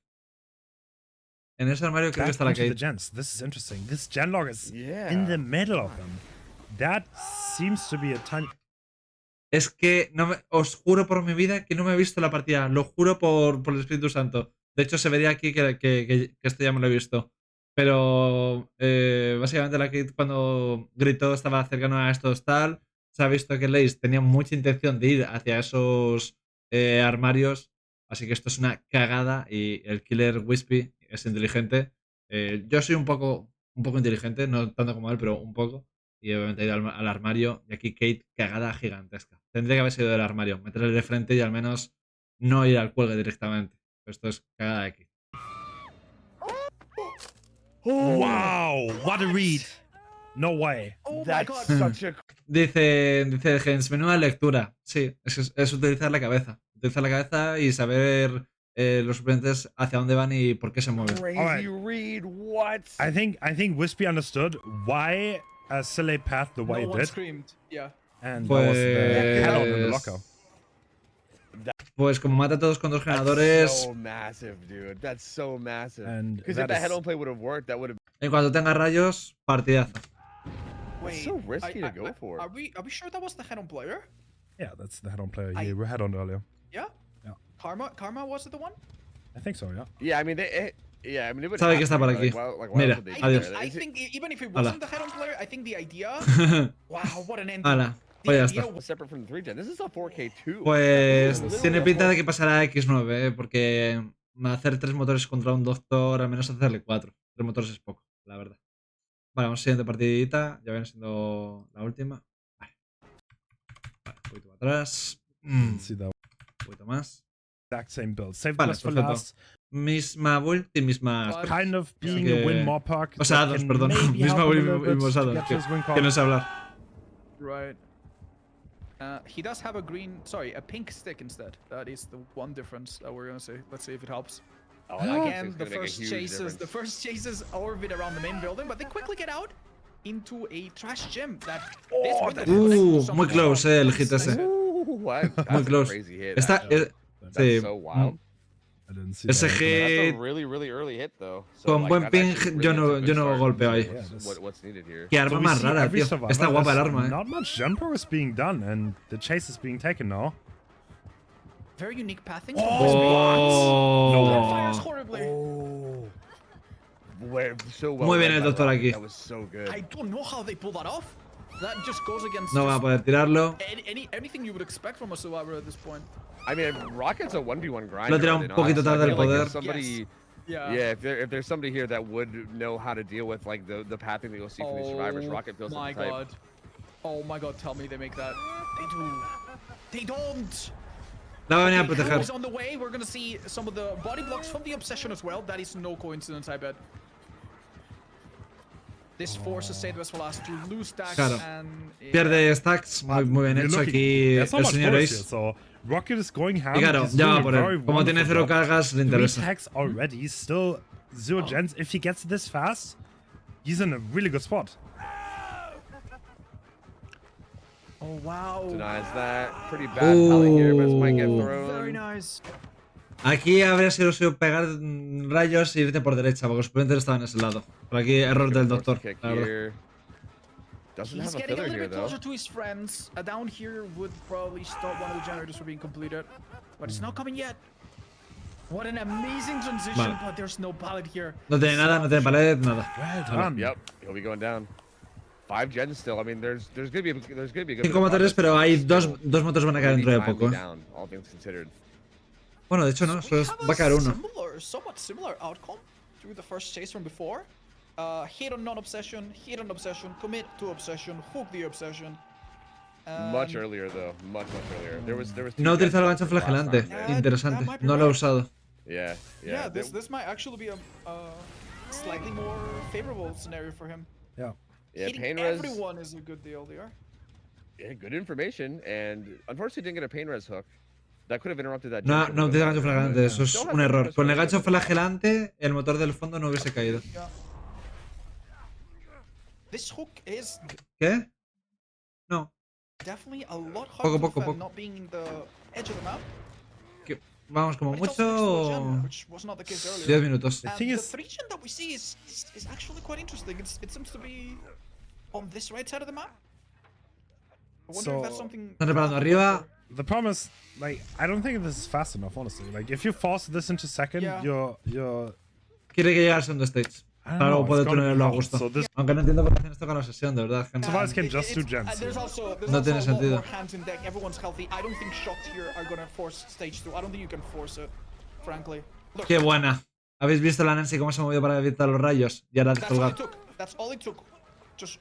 En ese armario creo que back está la into the Kate. gens. This is interesting. This genlog is Yeah. in the middle of them. That seems to be a tiny. Es que os juro por mi vida que no me he visto la partida. Lo juro por el Espíritu Santo. De hecho, se vería aquí que esto ya me lo he visto. Pero básicamente la Kate cuando gritó estaba cercano a estos tal. Se ha visto que Lace tenía mucha intención de ir hacia esos armarios. Así que esto es una cagada y el killer Wispy es inteligente Yo soy un poco inteligente, no tanto como él, pero un poco. Y obviamente he ido al armario. Y aquí Kate, cagada gigantesca. Tendría que haber sido del armario, meterle de frente y al menos no ir al cuelgue directamente. Pero esto es cagada de Kate. Wow, what a read. No way. Oh my That's god. such a Dice Gens, menuda lectura. Sí, es utilizar la cabeza. Utilizar la cabeza y saber los suplentes hacia dónde van y por qué se mueven. crazy read. What? I think Wispy understood why Silly pathed the way No it one did. screamed. Yeah. And that was the head-on in the locker. Pues como mata a todos con dos That's generadores, so massive, dude. That's so massive. And Because that if that is- head-on play would have worked, that would have en cuanto tenga rayos, partidazo. Wait. so risky to go for. Are we sure that was the head-on player? Yeah, that's the head-on player I- you had on earlier. Yeah. Yeah. Karma was it the one? I think so, yeah. Yeah, I mean, it would Sabe have que to está be, por right? aquí. Why Mira, else would they do adiós. that? I Is it- think even if it Hala. wasn't the head-on player, I think the idea. Wow, what an ending. Hala, The pues ya idea está. was separate from the 3-gen. This is a 4K too. Pues Literally tiene a pinta 4K. de que pasará a X9, porque hacer 3 motores contra un doctor, al menos hacerle 4. 3 motores es poco, la verdad. Vale, vamos a la siguiente partidita. Ya viene siendo la última. Vale. Vale, un poquito atrás. Didn't see that Un poquito más. exact same build. Saved Vale, just for perfecto. last. Misma build y misma. Vale. Kind of being que- a win more perk. O sea, that dos, can perdón. maybe Misma help build him a y little bit mismos to addons, get que, his win que no sé hablar. right. He does have a green, sorry, a pink stick instead. That is the one difference that we're gonna say. Let's see if it helps. Oh, that Again, thing's the gonna make a first huge chases, the difference. first chases orbit around the main building, but they quickly get out into a trash gym. That Muy close, el hit ese. Ooh, that's Muy a close. crazy hit. Está, actually. sí, That's so wild. I didn't see ese that. That's hit a really, really early hit, though. So, con like, buen that's ping, actually yo really no, a good yo no start. golpeo ahí. Yeah, that's- What's needed here? Qué So arma we más see rara, every tío. survivor, Está guapa el there's arma, Not much gen progress being done, and the chase is being taken now. very unique pathing. Oh. Fires horribly. So well Muy bien read el by doctor Rocket. aquí. That was so good. I don't know how they pull that off. That just goes against No va a just poder tirarlo. anything you would expect from a survivor at this point. I mean, Rocket's a 1v1 grinder. Lo ha tirado right un now, poquito so I tarde feel el like poder. if somebody, Yeah. yeah, if there's somebody here that would know how to deal with like the pathing that you'll see from these survivors, Rocket feels my like the type. god. Oh my god, tell me they make that. They do. They don't. La va a venir a Okay, proteger. Crew is on the way. We're gonna see some of the body blocks from the obsession as well. That is no coincidence, I bet. This forces Sadwest Velas to lose stacks Claro. and Pierde stacks. Muy bien You're hecho looking- aquí there's not el much señor progress here, Ace. so Rocket is going ham. Y claro, He's ya va doing a por very él. Como tiene wonderful 0 job. cargas, le 3 interesa. tags already, still 0 gens. If he gets this fast, he's in a really good spot. oh wow. Denies that. Pretty bad pally here, but this might get Ooh. thrown. Very nice. Aquí habría sido pegar rayos y irte por derecha, porque los suplentes estaban en ese lado. Por aquí, error del Force doctor. kick La verdad. here. Doesn't He's have a getting a filler little here bit though. closer to his friends. Down here would probably stop one of the generators from being completed. But it's not coming yet. What an amazing transition, Vale. but there's no pallet here. No tiene nada, no tiene pared, nada. Well Vale. done. Yep, he'll be going down. 5 gens still. I mean, there's gonna be a good. bit 5 of motores, progress, pero but hay still dos motores van a caer pretty dentro de timely poco. down, all things considered. Bueno, de hecho no, We solo have va a caer uno. somewhat similar outcome to the first chase from before. Hit on non-obsession, hit on obsession, commit to obsession, hook the obsession. Much earlier though, much earlier. There was. No ha two gens utilizado el gancho last time, flagelante. right? Interesante. that might be No lo ha right. usado. Yeah, Yeah, yeah. this might actually be a slightly more favorable scenario for him. Yeah. Yeah, Hitting pain res. everyone is a good deal there. Yeah, good information, and unfortunately didn't get a pain res hook. That could have interrupted that. No, jump no a utiliza little gancho bit. flagelante, eso es Still has un pain error. res Con el hook, gancho but- flagelante, el motor del fondo no hubiese caído. Yeah. This hook is ¿Qué? No. definitely a lot harder Poco, to poco, defend, poco. not being in the edge of the map. Vamos, como But it's also next to a gem, mucho. which was not the case earlier. 10 minutos. The And thing the is- 3-gen that we see is actually quite interesting. It seems to be on this right side of the map. I wonder if that's So- something. Están reparando arriba. The problem is, like, I don't think this is fast enough, honestly. Like, if you force this into second, Yeah. you're Quiere que llegue al segundo stage. I don't Para know, luego poder it's gonna be tenerlo a hard. gusto. So this- Aunque no entiendo por qué hacen esto con la sesión, de verdad. gente. Survivors can It- just do it's- gens. There's here. also there's No also tiene a lot sentido. more hands in deck. Everyone's healthy. I don't think shots here are gonna force stage 2. I don't think you can force it, frankly. Look, Qué buena. ¿Habéis visto la Nancy cómo se movió para evitar los rayos? Y ahora That's all colgar. it took. That's all it took. Just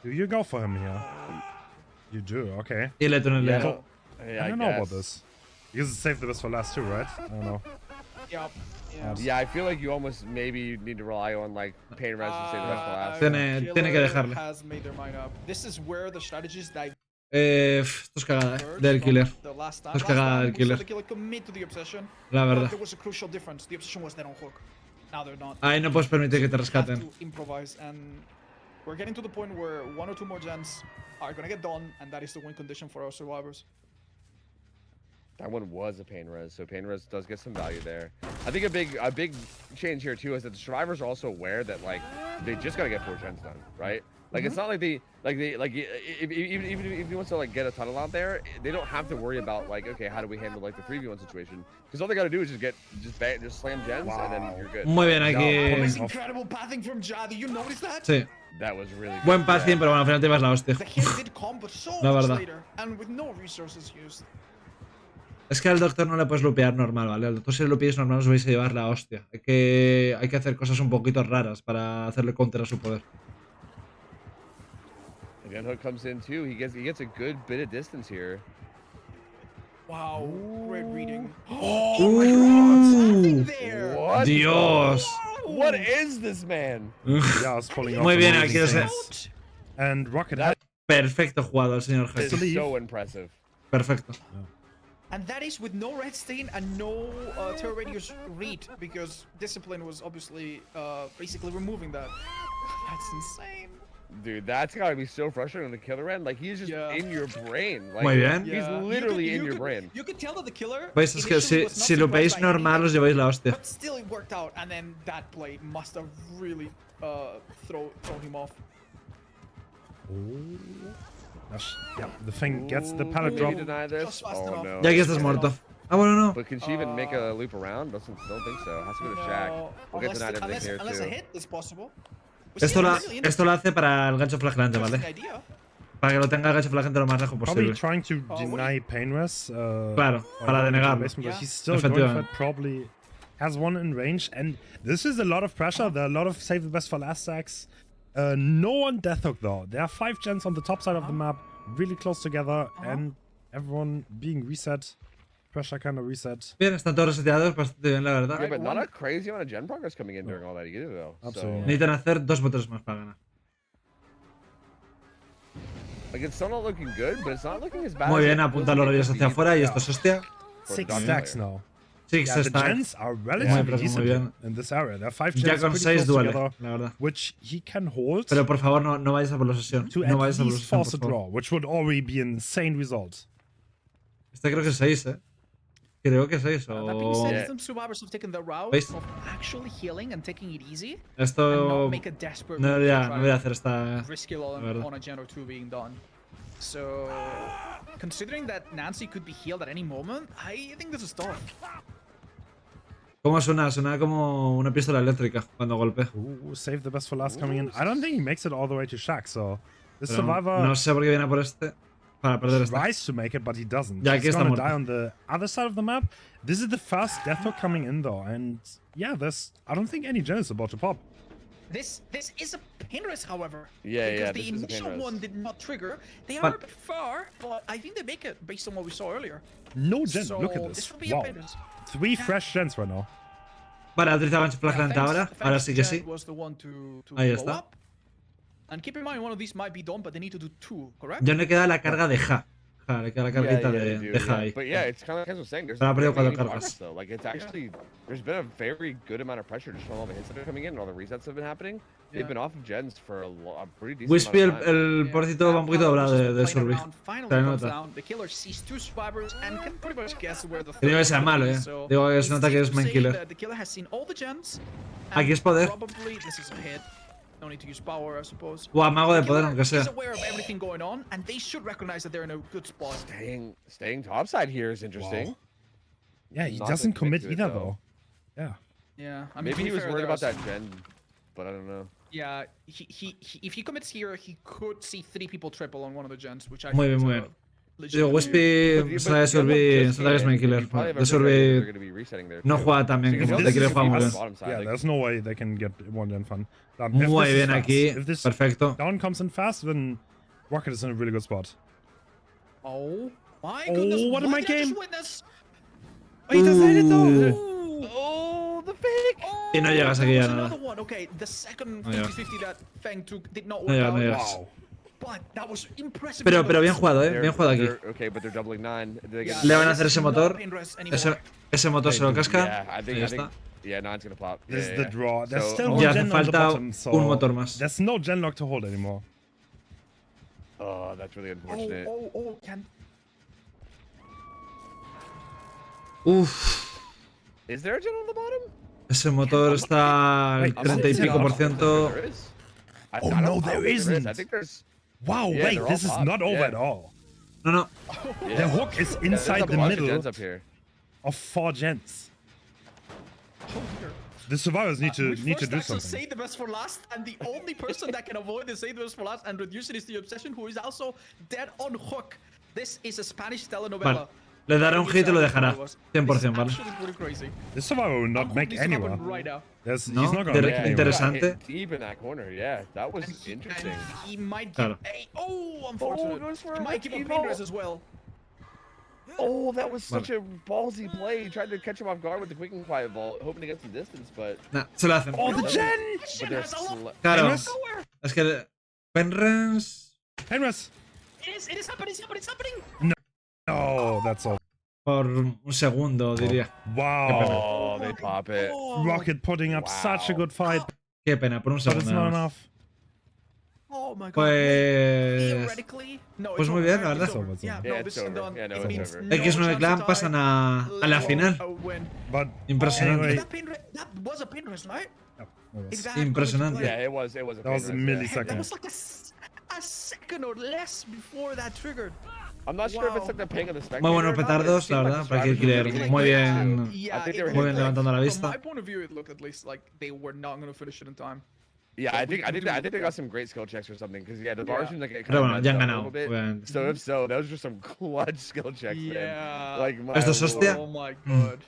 Do you go for him here? You do, okay. Y le tunelea. Yeah. I Yeah, don't know about guess. this. Because it's saved the best for last too, right? I don't know. yeah. Yeah, I feel like you almost maybe need to rely on like pain res to save the rest for last. Tiene que dejarle. Has made their mind up. This is where the strategies that Esto es cagada, del killer. the last time. Esto es cagada del We saw killer. the killer commit to the obsession. La But verdad. there was a crucial difference. The obsession was dead on hook. Now they're not. Ahí no puedes permitir que te You have rescaten. to improvise, and we're getting to the point where 1 or 2 more gens are gonna get done, and that is the win condition for our survivors. That one was a pain res, so pain res does get some value there. I think a big change here too is that the survivors are also aware that like they just gotta get 4 gens done, right? Like it's not like if he wants to like get a tunnel out there, they don't have to worry about like, okay, how do we handle like the 3v1 situation? Because all they gotta do is just slam gens and then you're good. Muy bien, This aquí. incredible pathing from Ja. Did you notice that? Sí. That was really good. Buen passing, pero bueno, al final te vas la hostia. The hit did come, but so La much verdad. later, and with no resources used. Es que al doctor no le puedes lupear normal, ¿vale? Al doctor si le lupeáis normal os vais a llevar la hostia. Hay que hacer cosas un poquito raras para hacerle counter a su poder. Again, Hook comes in too. He gets a good bit of distance here. Wow, great reading. ¡Uh! There. What? Dios. What is this man? Yeah, I was pulling off Muy bien, amazing aquí os things. And Rocket had Perfecto jugado el señor It's Hector. so impressive. Perfecto. And that is with no red stain and no terror radius read, because discipline was obviously basically removing that. That's insane. Dude, that's gotta be so frustrating on the killer end. Like he's just in your brain. Like, Muy bien. He's Yeah. literally in You your could- brain. You could tell that the killer. Pues es que initially si, was not si lo surprised veis by normal os anything, lleváis la hostia. But still, it worked out, and then that play must have really thrown him off. yeah, the thing gets the pallet Maybe drop. deny this. Just fast Oh enough. no. Ya aquí estás muerto. Ah, bueno, no. But can she even make a loop around? Don't think so. Has to go to Shaq. We'll get denied everything here unless a too. hit is possible. Esto lo hace para el gancho flagrante, ¿vale? Idea. Para que lo tenga el gancho flagrante lo más lejos Probably posible. trying to what deny pain res. Claro, para denegarlo. But Yeah. he's still going for Efectivamente. it. Probably has one in range, and this is a lot of pressure. There are a lot of save the best for last stacks. No on Death Hook though. There are 5 gens on the top side of the map, really close together, and everyone being reset. Pressure kind of reset. Bien, están todos reseteados, bastante bien, la verdad. Yeah, but not a crazy amount of gen progress coming in during all that either though. Absolutely. So, Necesitan hacer 2 botones más para ganar. like it's still not looking good, but it's not looking as bad. Muy as bien, it apunta feels los like it rayos could hacia be afuera y esto es hostia. for 6 Dr. stacks Slayer. now. Six Yeah, the stack. gens are Muy relatively decent bien. in this area. There are 5 Ya gens con pretty 6 close duele, together, la verdad. which he can hold Pero por favor, no vayáis a por la obsesión. to No at vayáis a por la least obsesión, force a por favor. draw, which would already be an insane result. Este creo que es 6, ¿eh? Creo que es 6 That being said, o... Yeah. some survivors have taken the route ¿Veis? of actually healing and taking it easy, and Esto... not make a desperate No move voy to a, try no voy a to hacer esta... risk it all la verdad. on a gen or 2 being done. So, considering that Nancy could be healed at any moment, I think this is tough. ¿Cómo suena? Suena como una pistola eléctrica cuando golpea. Ooh, save the best for last coming in. I don't think he makes it all the way to Shaq, so this Pero survivor no sé por qué viene a por este. Para perder esta. tries to make it, but he doesn't. Ya, aquí He's está gonna muerto. die on the other side of the map. This is the first death hook coming in though, and yeah, there's I don't think any gen is about to pop. This is a pain risk, however. Yeah, because yeah, the this is a pain initial risk. one did not trigger. They But- are a bit far, but I think they make it based on what we saw earlier. No gen. So Look at this this. will be a Wow, pain risk. 3 fresh gens right now. Vale, ha utilizado gancho Yeah, flagrante thanks- ahora. thanks Ahora sí que Jen sí. was the one to Ahí blow está. up. And keep in mind, one of these might be done, but they need to do 2, correct? Ya no le queda la carga de Ja. Ja, le queda la carguita they de do, Ja yeah. ahí. But yeah, it's kind of like I was saying. There's Pero ha perdido barely 4 any cargas. progress, though. Like it's actually there's been a very good amount of pressure just from all the hits that are coming in and all the resets that have been happening. They've Yeah. been off of gens for a pretty decent Wispy, amount of time. el Yeah. pobrecito va un poquito Now, doblado Power de versus the Survey. playing around finally Se le comes nota. down. The killer sees 2 survivors and can pretty much guess where the Que digo que third sea one malo, is. eh. So Digo que se it's nota que safe es to main say killer. that the killer has seen all the gens. Aquí es poder. Probably this is a hit. No need to use power, I suppose. O a mago de The poder, killer aunque sea. is aware of everything going on, and they should recognize that they're in a good spot. Staying topside here is interesting. Wow. Yeah, he Not doesn't to commit commit to it, either though. though. Yeah. Yeah, I mean, Maybe to he be was fair, worried there about are that gen, but I don't know. Yeah, he if he commits here, he could see 3 people triple on one of the gens, which I Muy think bien, is muy a bien. Digo, legitimately. Wispy se la de Survey, se la de Smite Killer. De Survey no juega tan bien If como this de Killer is juega muy bien. us, yeah, there's no way they can get one gen fun. If Muy this is bien fast, aquí, if this perfecto. down comes in fast, then Rocket is in a really good spot. Oh my Oh, goodness! what a mind did I just game. witness? Oh, he does hit it though. Ooh. Oh, the fake! Y no llegas that aquí was a nada. another one. Okay, the second No llegas. 50-50 that Feng took did not No work llegas, no out. llegas. Wow. But that was impressive. Pero bien numbers. jugado, bien jugado aquí. Okay, but they're doubling 9. Did they get Yeah, Le van a this hacer is ese not motor. pain rest anymore. Ese motor se lo casca. Yeah, I Y think, ya I think, está. yeah, 9's gonna pop. This Yeah, is the yeah. draw. There's So- still Ya one hace gen on the falta bottom, so un motor más. there's no gen lock to hold anymore. Oh, that's really unfortunate. Can Uff, Is there a gen on the bottom? ese motor está al Wait, 30 y is it pico not? por ciento. There is. Oh, I no, don't there think isn't. I think there's. Wow, Yeah, wait, they're all this is popped, not over yeah. at all. No, no. Yeah. The hook is Yeah, there's inside a the bunch of middle gens up here. of 4 gens. The survivors need to do actually something. save the best for last, and the only person that can avoid the save the best for last and reduce it is the obsession, who is also dead on hook. This is a Spanish telenovela. Vale. Le dará un hit y lo dejará. This is 100%, ¿vale? actually pretty crazy. This survivor will not How make could this happen anywhere. right now? He's No, not gonna they're make anywhere. interesante. Got hit deep in that corner. Yeah, that was interesting. And he might Claro. give a unfortunate. goes for He a might give a lucky pain roll. res as well. Oh, that was such a ballsy play. He tried to catch him off guard with the quick and quiet vault, hoping to get some distance, but Nah, se lo hacen. Oh, the No. gen! Shit they're has a lot. Claro. Penrith? Nowhere. Es que Penrens Penrith! It is happening. It's happening. No, that's all. por un segundo, diría. Wow. oh, they pop it. Rocket putting up such a good fight, Qué pena, por un but it's segundo. not nada más. enough. Oh my god. Pues. Theoretically, no, pues it's muy over. bien, la It's verdad. over. It's Yeah, over. no, Yeah, this it's is over. done. Yeah, no, It it's means over. no X9 chance Clan to pasan tie. a la final. A win. But Impresionante. anyway, That was a pin rest, right? no, it If was- that had come into Impresionante. play. Yeah, it was. It was a That was a pain rest, yeah. millisecond. That was like a second or less before that triggered. I'm not sure if it's Wow. like the ping of the spectator. Muy buenos or not, but it petardos, seemed la like verdad, the para survivors Killer. were getting Muy it bien. too. Yeah, I think they it were Muy looked bien levantando la From vista. my point of view, it looked at least like they were not going to finish it in time. Yeah, But I we think can do they it. got some great skill checks or something. Because yeah, the bar Yeah. seems like it Pero kind bueno, of ya han messed up a ganado. little bit. obviamente. So if so, those are some clutch skill checks, man. Yeah. Like my Esto es hostia. lord. Oh my god.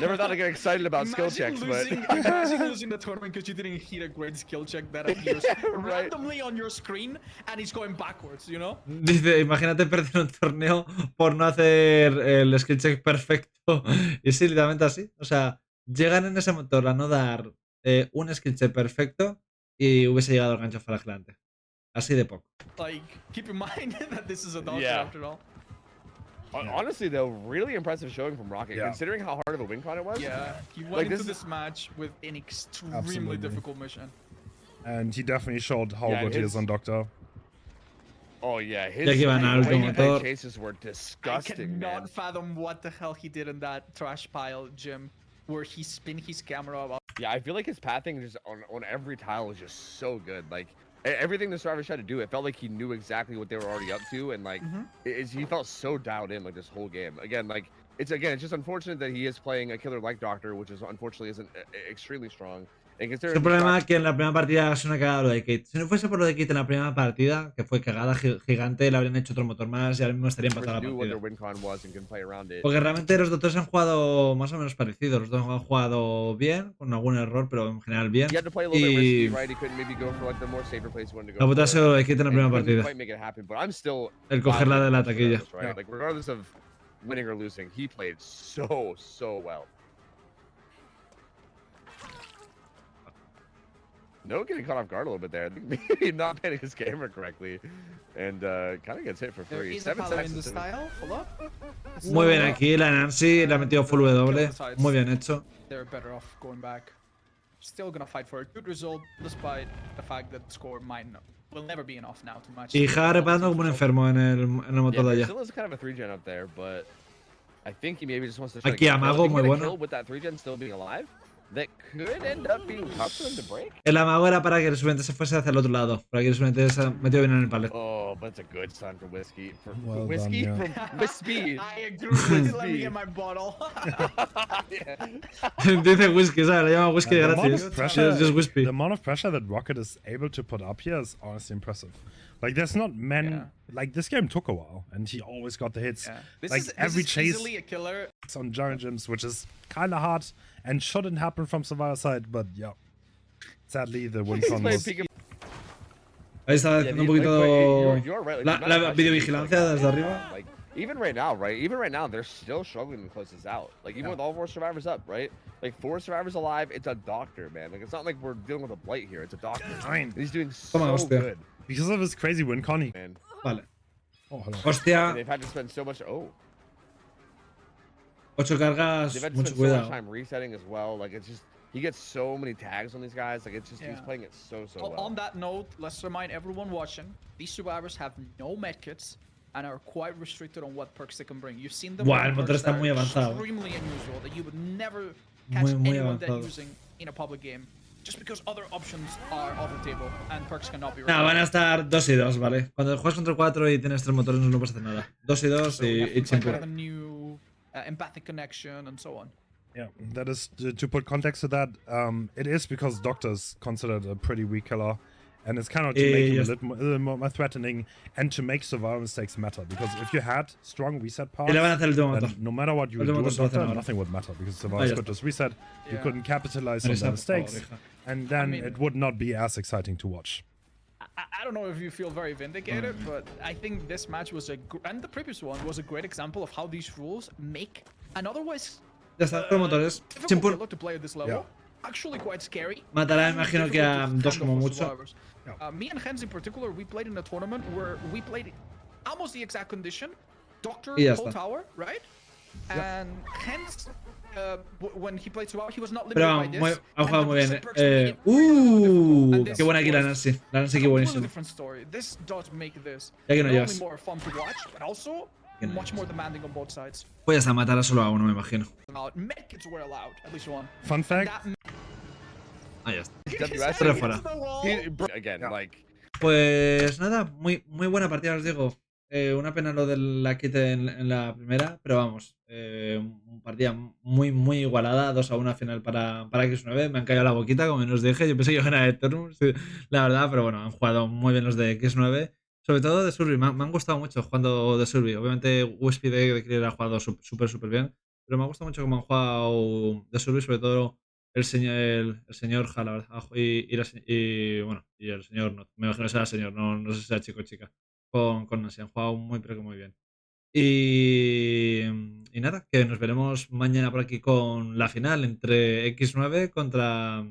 Never thought I'd get excited about skill checks, losing, but imagine losing the tournament because you didn't hit a great skill check that appears right. randomly on your screen and it's going backwards, you know? Dice, imagínate perder un torneo por no hacer el skill check perfecto. Y sí, literalmente así. O sea, llegan en ese motor a no dar un skill check perfecto y hubiese llegado al gancho flagelante. Así de poco. Like, keep in mind that this is a doctor Yeah. after all. honestly though, really impressive showing from Rocket, Yeah. considering how hard of a win con it was. Yeah, he went Like, into this this match with an extremely Absolutely. difficult mission. and he definitely showed how Yeah, good he his- is on Doctor. Oh yeah, his Ya que iban al último high motor. chases were I disgusting, cannot man. fathom what the hell he did in that trash pile, Jim, where he spin his camera about. Yeah, I feel like his pathing just on every tile was just so good. Like everything the survivors tried to do, it felt like he knew exactly what they were already up to, and like he felt so dialed in like this whole game. Again, like it's just unfortunate that he is playing a killer like Doctor, which is unfortunately isn't extremely strong. And considering El problema es que en la primera partida es una cagada lo de Kate. Si no fuese por lo de Kate en la primera partida, que fue cagada gigante, le habrían hecho otro motor más y ahora mismo estaría empatada la knew what their partida. win con was and can play around it. Porque realmente los doctores han jugado más o menos parecidos. Los dos han jugado bien, con algún error, pero en general bien. He had to play a little bit risky, Y right? He couldn't maybe go for like the more safer place he wanted to la go puta ha for. sido lo de Kate en la And primera couldn't partida. quite make it happen, but I'm still El cogerla de la positive taquilla. regardless, right? Yeah. Like regardless of winning or losing, he played so well. No, getting caught off guard a little bit there. I think maybe not panning his camera correctly, and kind of gets hit for There free. is a 7 power in seconds. the style. Hold up. Muy bien aquí, la Nancy le ha metido full W. Muy bien hecho. They're better off going back. Still gonna fight for a good result, despite the fact that the score will never be enough now to match. Y Ja reparando como un enfermo en el Yeah, motor de there allá. still is kind of a 3-gen up there, but I think he maybe just wants to try to Aquí get a kill. Amago, If he muy get a bueno. kill with that 3-gen still being alive, that could end up being tough for him to break. El amago era para que el suplente se fuese hacia el otro lado. Para que el suplente se ha metido bien en el palet. Oh, but it's a good stun for Whiskey. For Well Whiskey? done, yeah. From Whiskey. I agree with Let me get my bottle. Dice whisky, ¿sabes? Le llama whisky de The amount gratis. of pressure, Just whisky. the amount of pressure that Rocket is able to put up here is honestly impressive. Like, there's not many. Yeah. Like, this game took a while, and he always got the hits. Yeah. This Like, is every chase easily a killer. on Giant Gyms, which is kind of hard and shouldn't happen from Survivor side, but yeah. Sadly, the win He's con playing was. peek. Ahí está Yeah, haciendo un like, poquito you're right. Like, la, the amount of la pressure he's, videovigilancia like, desde arriba. Like, even right now, right? Even right now, they're still struggling to close this out. Like, even with all 4 survivors up, right? Like, 4 survivors alive, it's a doctor, man. Like, it's not like we're dealing with a blight here. It's a doctor. Fine. He's doing so Toma, hostia. good, Because of his crazy win con, he. man. Vale. Oh, hello. And Hostia, they've had to spend so much. 8 cargas, They've had to mucho spend so much cuidado. time resetting as well. Like, it's just he gets so many tags on these guys. Like, it's just he's Yeah. playing it so On well. that note, let's remind everyone watching, these survivors have no medkits and are quite restricted on what perks they can bring. You've seen them Buah, with el motor perks está that muy are avanzado. extremely unusual that you would never catch Muy, muy anyone that avanzado. using in a public game. Just because other options are off the table and perks cannot be Nada, van a recovered. estar 2 y 2, ¿vale? Cuando juegas contra 4 y tienes 3 motores no puedes hacer nada. 2 y 2 So we have y things like chimpura. the new empathic connection and so on. Yeah, that is to put context to that. It is because Doctor is considered a pretty weak killer, and it's kind of to make him Yes. a little more threatening and to make survival mistakes matter. Because if you had strong reset Y le van a paths, hacer el último motor. then no matter what you would El do último with motor se lo hacen Doctor, ahora. nothing would matter because Ah, survivors ya could está. just reset. You Yeah. couldn't capitalize on Ahí their está, por favor, mistakes, hija. and then mean- it would not be as exciting to watch. I don't know if you feel very vindicated, but I think this match was and the previous one was a great example of how these rules make an otherwise Ya está, los motores. difficult Chimpur killer to play at this level actually quite scary. matará, and imagino que a difficult to 2 handle como for mucho. survivors. Me and Hens in particular, we played in a tournament where we played almost the exact condition. Doctor Y ya whole está. tower, right? And Hens, when he played survivor, he was not limited Pero by vamos, this. ha jugado and muy the bien. reset perks made it really difficult, and this Qué buena aquí la was Nancy. La Nancy, qué a completely buenísimo. different story. This does make this Ya que no not llegas. only more fun to watch, but also Que no much llegas. more demanding on both sides. Pues hasta matar a solo a uno, me imagino. Medkits were allowed, at least one. Fun fact: That Ah, ya está. WS Pero fuera. Again, like Pues nada, muy buena partida, os digo. Una pena lo de la kit en la primera, pero vamos, partida muy igualada, 2-1 final para X9. Me han caído la boquita, como os dije. Yo pensé que iban a ganar AETERNUM, sí, la verdad, pero bueno, han jugado muy bien los de X9. Sobre todo de Survey, me han gustado mucho jugando de Survey. Obviamente, Wispy de Clear ha jugado súper bien, pero me ha gustado mucho cómo han jugado de Survey, sobre todo el señor Ja, la verdad. Bueno, y el señor, no, me imagino que será señor, no sé si será chico o chica. Con Nancy, han jugado pero que muy bien. Y nada, que nos veremos mañana por aquí con la final entre X9 contra.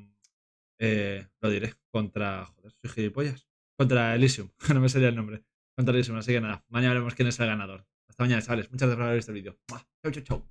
Lo diré, contra. Joder, soy gilipollas. Contra Elysium, no me salía el nombre. Contra Elysium, así que nada, mañana veremos quién es el ganador. Hasta mañana, chavales. Muchas gracias por haber visto el vídeo. Chau.